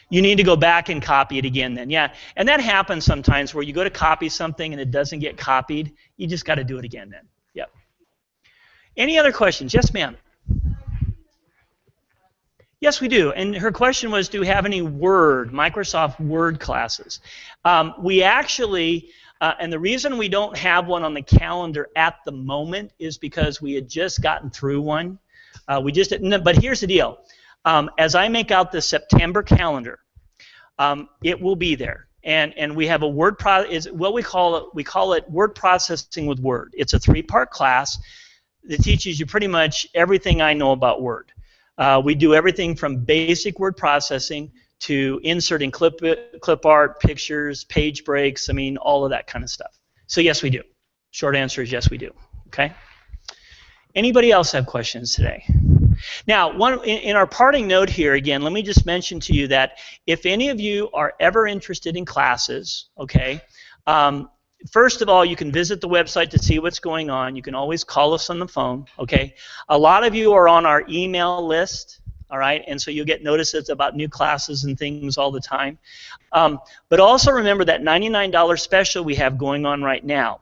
You need to go back and copy it again then, yeah. And that happens sometimes where you go to copy something and it doesn't get copied. You just got to do it again then. Yep. Any other questions? Yes, ma'am. Yes, we do. And her question was, do we have any Microsoft Word classes? We actually, and the reason we don't have one on the calendar at the moment is because we had just gotten through one. But here's the deal. As I make out the September calendar, it will be there. And we have a word we call it word processing with Word. It's a 3-part class that teaches you pretty much everything I know about Word. We do everything from basic word processing to inserting clip art, pictures, page breaks, I mean, all of that kind of stuff. So yes, we do. Short answer is yes, we do. Okay? Anybody else have questions today? Now, in our parting note here, again, let me just mention to you that if any of you are ever interested in classes, okay, first of all, you can visit the website to see what's going on. You can always call us on the phone, okay? A lot of you are on our email list, all right, and so you'll get notices about new classes and things all the time. But also remember that $99 special we have going on right now.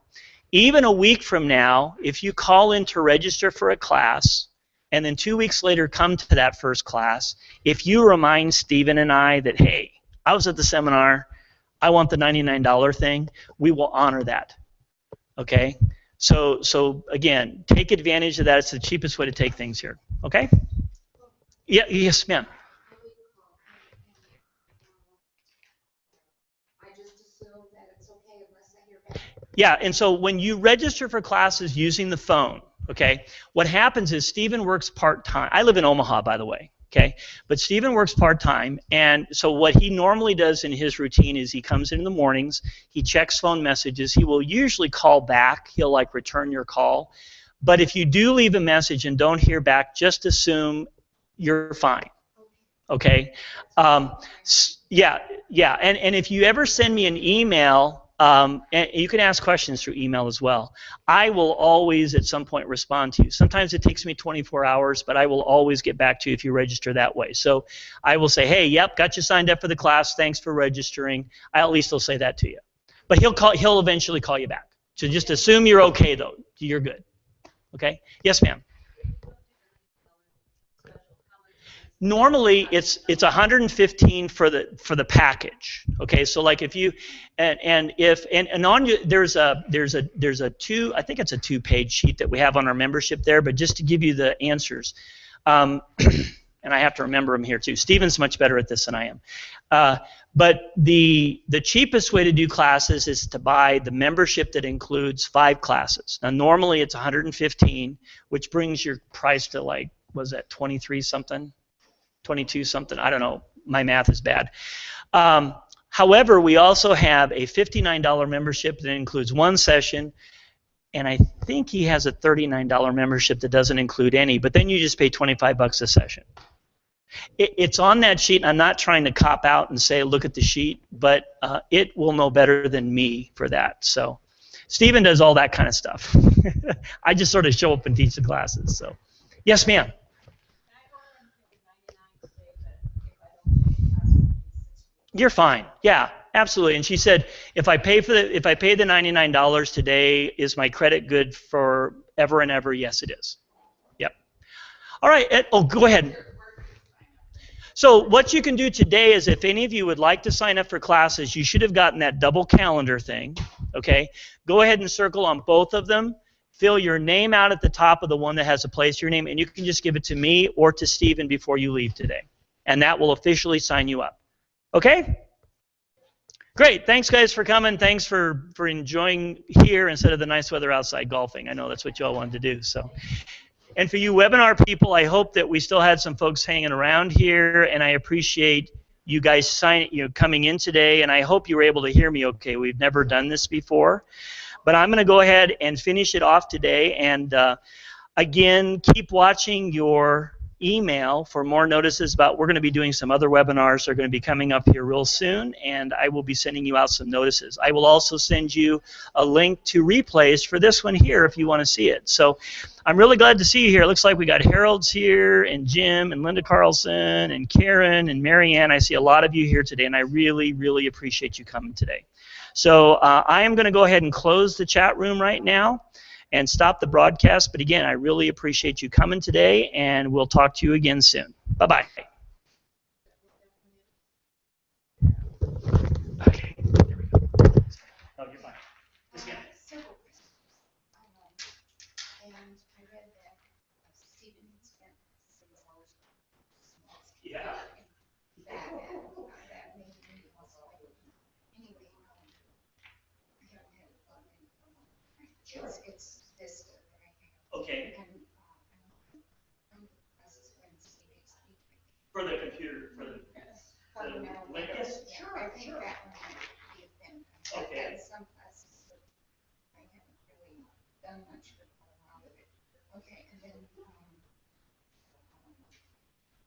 Even a week from now, if you call in to register for a class, and then 2 weeks later come to that first class, if you remind Stephen and I that, hey, I was at the seminar, I want the $99 thing, we will honor that. Okay? So again, take advantage of that. It's the cheapest way to take things here. Okay? Yeah, yes, ma'am.
I just assume that it's okay unless I hear back.
Yeah, and so when you register for classes using the phone, okay, what happens is Stephen works part-time. I live in Omaha, by the way, okay? But Stephen works part-time, and so what he normally does in his routine is he comes in the mornings, he checks phone messages, he will usually call back, he'll like return your call. But if you do leave a message and don't hear back, just assume you're fine, okay? Yeah, and if you ever send me an email, and you can ask questions through email as well. I will always at some point respond to you. Sometimes it takes me 24 hours, but I will always get back to you if you register that way. So I will say, hey, yep, got you signed up for the class. Thanks for registering. I at least will say that to you. But he'll eventually call you back. So just assume you're okay, though. You're good. Okay? Yes, ma'am. Normally it's $115 for the package. Okay, so like if you and on you there's a I think it's a 2-page sheet that we have on our membership there. But just to give you the answers, and I have to remember them here too. Stephen's much better at this than I am. But the cheapest way to do classes is to buy the membership that includes 5 classes. Now normally it's $115, which brings your price to like, was that 23 something? 22 something, I don't know, my math is bad. However, we also have a $59 membership that includes 1 session, and I think he has a $39 membership that doesn't include any, but then you just pay $25 a session. It's on that sheet, and I'm not trying to cop out and say look at the sheet, but it will know better than me for that. So Stephen does all that kind of stuff. I just sort of show up and teach the classes. So yes, ma'am. You're fine. Yeah, absolutely. And she said, if I pay the $99 today, is my credit good for ever and ever? Yes, it is. Yep. All right. Oh, go ahead. So what you can do today is if any of you would like to sign up for classes, you should have gotten that double calendar thing, okay? Go ahead and circle on both of them. Fill your name out at the top of the one that has a place your name, and you can just give it to me or to Stephen before you leave today. And that will officially sign you up. Okay? Great. Thanks, guys, for coming. Thanks for enjoying here instead of the nice weather outside golfing. I know that's what you all wanted to do. So, and for you webinar people, I hope that we still had some folks hanging around here, and I appreciate you guys coming in today, and I hope you were able to hear me okay. We've never done this before. But I'm going to go ahead and finish it off today. And again, keep watching your email for more notices about we're going to be doing some other webinars that are going to be coming up here real soon, and I will be sending you out some notices. I will also send you a link to replays for this one here if you want to see it. So I'm really glad to see you here. It looks like we got Harold's here, and Jim, and Linda Carlson, and Karen, and Marianne. I see a lot of you here today, and I really, really appreciate you coming today. So I am going to go ahead and close the chat room right now and stop the broadcast. But again, I really appreciate you coming today, and we'll talk to you again soon. Bye-bye. Okay. There we go. Oh, you're fine. Just again.
Several questions. And I read that Stephen had spent some hours.
Yeah.
That made me also anyway. I haven't had it on it's Vista that I have.
Okay.
And I'm classes Wednesday next week.
For the computer, for the yes,
Yeah,
sure,
I think
sure.
that one might be a thing.
Okay.
I've had some classes, but I haven't really done much for a while with it. Okay, and then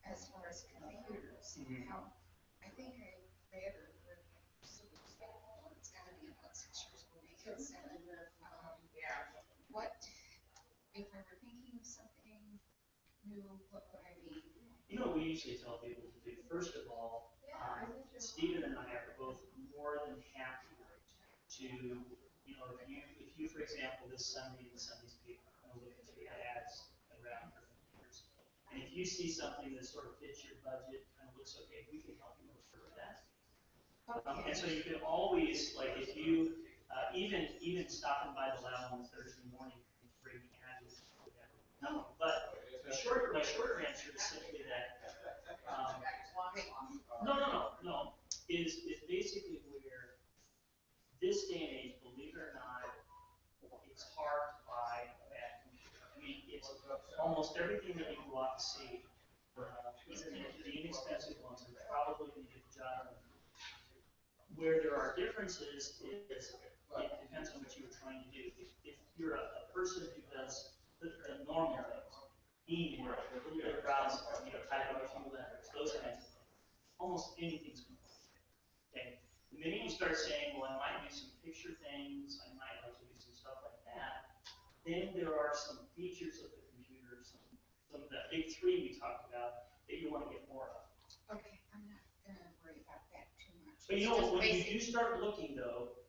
as far as computers, how I think I read or heard it's got to be about 6 years old because what if I were thinking of something new, what would I be?
You know, we usually tell people to do, first of all, Stephen and I are both more than happy to, if you, for example, this Sunday in Sunday's paper, I'm going to look at your ads around for computers. And if you see something that sort of fits your budget, kind of looks okay, we can help you with that. And so you can always, like, if you, even stopping by the lab on Thursday morning, bring the ads or whatever. No, but my shorter answer is simply that, no, is basically where this day and age, believe it or not, it's hard to buy a bad computer. I mean, it's almost everything that you go out to see, even the inexpensive ones, are probably going to get the job done. Where there are differences is it depends on what you were trying to do. If you're a person who does the normal things, email, a little bit of browsing, type out a few letters, those kinds of things, almost anything's going to work. Okay. The minute you start saying, well, I might do some picture things, I might like to do some stuff like that, then there are some features of the computer, some of the big three we talked about that you want to get more of.
Okay, I'm not going to worry about that too much.
But when you do start looking, though,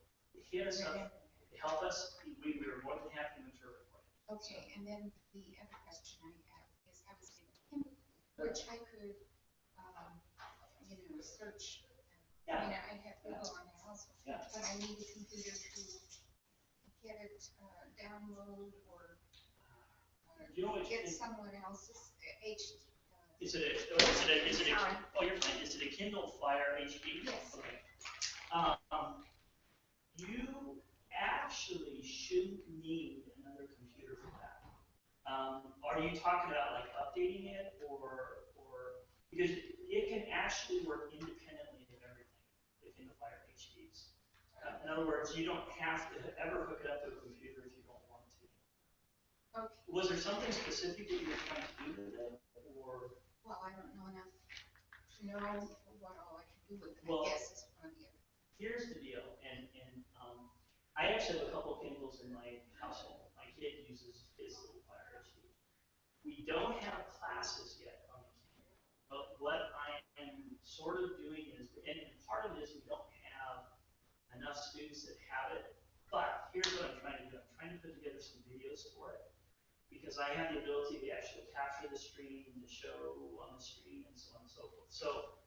hit us up, help us. We are more than happy to interpret for you.
Okay, and then the other question I have is I was thinking, which I could, search.
Yeah.
I mean, I have Google on my house,
Yeah.
but I need a computer to get it download or get someone else's HD.
Is it a Kindle Fire HD?
Yes.
Okay. You actually shouldn't need another computer for that. Are you talking about like updating it or because it can actually work independently of everything, the Kindle Fire HDs. In other words, you don't have to ever hook it up to a computer if you don't want to.
Okay.
Was there something specific that you were trying to do with it, or?
Well, I don't know enough to know what all I can do with it.
Well,
I guess is one of the other.
Here's the deal, and I actually have a couple of Kindles in my household. My kid uses his little Fire HD. We don't have classes yet on the Kindle, but what I am sort of doing is, and part of it is we don't have enough students that have it, but here's what I'm trying to do. I'm trying to put together some videos for it.
because I have the ability to actually capture the screen, to show on the screen, and so on and so forth. So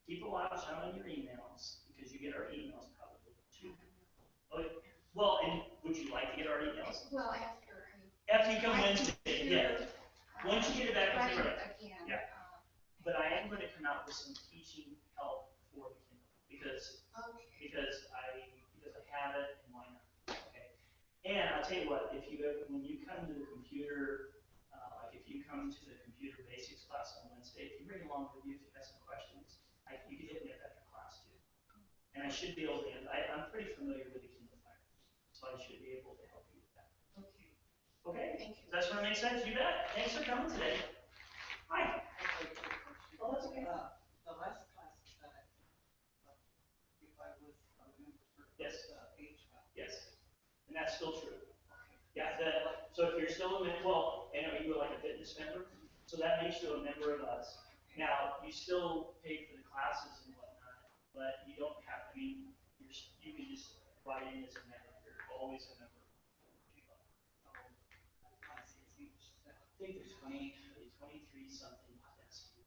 keep a watch out on your emails, because you get our emails probably too. Oh, well, and would you like to get our emails?
Well, after
After you come Wednesday, yeah. Once you get it back,
running
right.
again.
Yeah. But I am going to come out with some teaching help for the Kindle, because
Okay.
I have it, and why not? Okay. And I'll tell you what, if you ever, when you come to the computer, like if you come to the computer basics class on Wednesday, if you bring along with you, if you have some questions, you can hit me up after class too. And I should be able to, I'm pretty familiar with the Kindle Fire, so I should be able to help you with that.
Okay.
Okay?
Thank you.
Does that sort of make sense? You bet. Thanks for coming today. Hi. Oh, that's okay.
The last class that if I was a member for
Yes.
HVAC.
Yes. And that's still true.
Okay.
Yeah, so if you're still a member, well, and are you like a fitness member? So that makes you a member of us. Now, you still pay for the classes and whatnot, but you don't have, you can just write in as a member. You're always a member. I think there's 23 something. That's sure.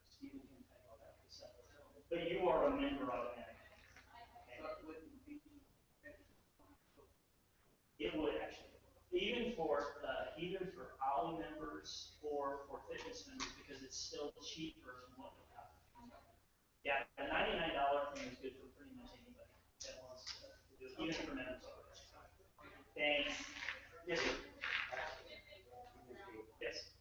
Stephen can type all that stuff. But you are a member automatically. Okay?
So it wouldn't be.
It would actually. Even for OLLI members or for fitness members, because it's still cheaper than what we have. Yeah, a $99 thing is good for pretty much anybody that wants to do it, even for members. Thanks. Yes, sir. Yes.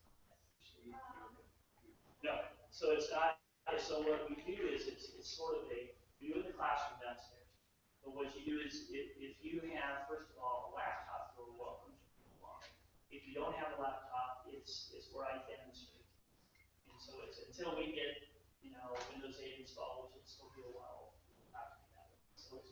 No. So it's not. So what we do is it's sort of we do it in the classroom downstairs. But what you do is if you have, first of all, a laptop, you're welcome to come along. If you don't have a laptop, it's where I demonstrate. And so it's until we get Windows 8 installed, which will still be a while. So it's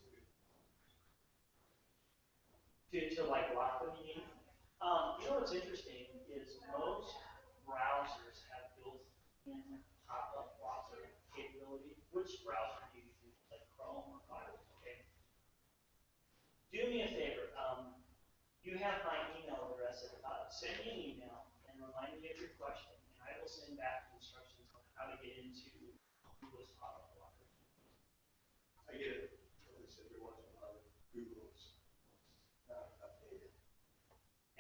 to like lock them, you mean? You know what's interesting is most browsers have built-in pop-up blocker capability. Which browser do you use, like Chrome or Firefox? Okay. Do me a favor. You have my email address. Send me an email and remind me of your question, and I will send back instructions on how to get into Google's pop-up blocker.
I get it. Every once in a while, Google's not updated.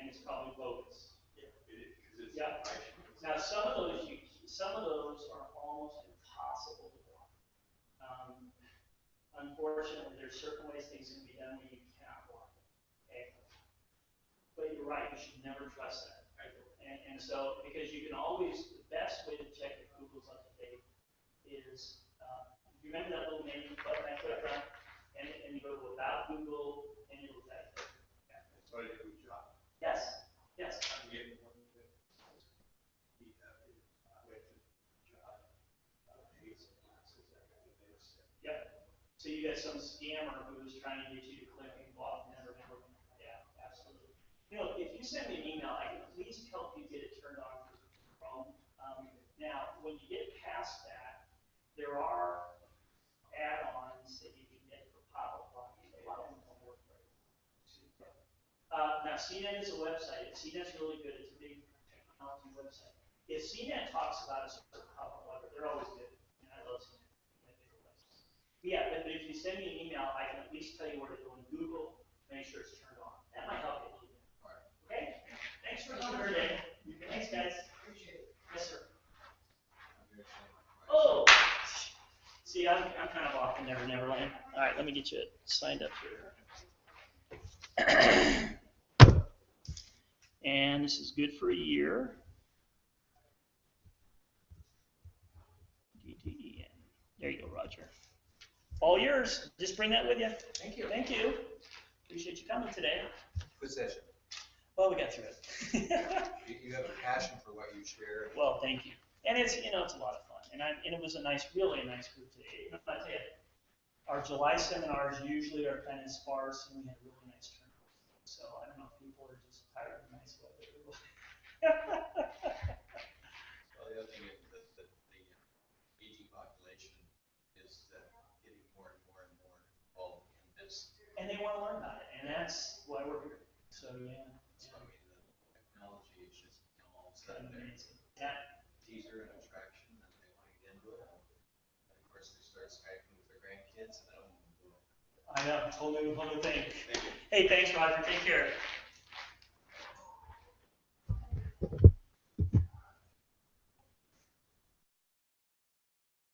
And it's probably bogus.
Yeah, it is, because it's.
Yeah. Now some of those are almost impossible to block. Unfortunately, there's certain ways things can be done where you cannot block it. Okay. But you're right, you should never trust that. And so, because you can always, the best way to check if Google's up to date is, you remember that little menu button I clicked on? And you go to About Google, and it'll tell you. Yeah.
So I did a good job.
Yes, yes.
I'm getting one that went to job, Hazel classes, that kind of thing.
Yep. So you got some scammer who's trying to get you to click and block and never. Yeah, absolutely. If you send me an email, I can at least help you get it turned on for Chrome. Now, when you get past that, there are add-ons that you can get for pop-up blocking. A lot of them don't work very well. Now, CNET is a website. CNET's really good. It's a big technology website. If CNET talks about a certain pop-up blocker, they're always good. And I love CNET. Yeah, but if you send me an email, I can at least tell you where to go in Google, make sure it's turned on. That might help you a little bit. Okay? Thanks for coming today. Thanks, guys.
Appreciate it.
Yes, sir. Oh! See, I'm kind of off in Neverland. All right, let me get you signed up here. And this is good for a year. DDEN. There you go, Roger. All yours. Just bring that with you.
Thank you.
Thank you. Appreciate you coming today.
Good session.
Well, we got through it.
You have a passion for what you share.
Well, thank you. And it's a lot of fun. And it was really nice group today. I tell you, our July seminars usually are kind of sparse, and we had a really nice turnout. So I don't know if people are just tired of nice weather.
Well, the other thing is that the aging population is getting more and more involved in this.
And they want to learn about it, and that's why we're here. So yeah.
So I mean, the technology It's kind of
Amazing. Yeah.
teaser and attraction, and they want to get into it. And of course, they start Skyping with their grandkids, and
I know, whole new thing.
Thank you.
Hey, thanks, Roger. Take care.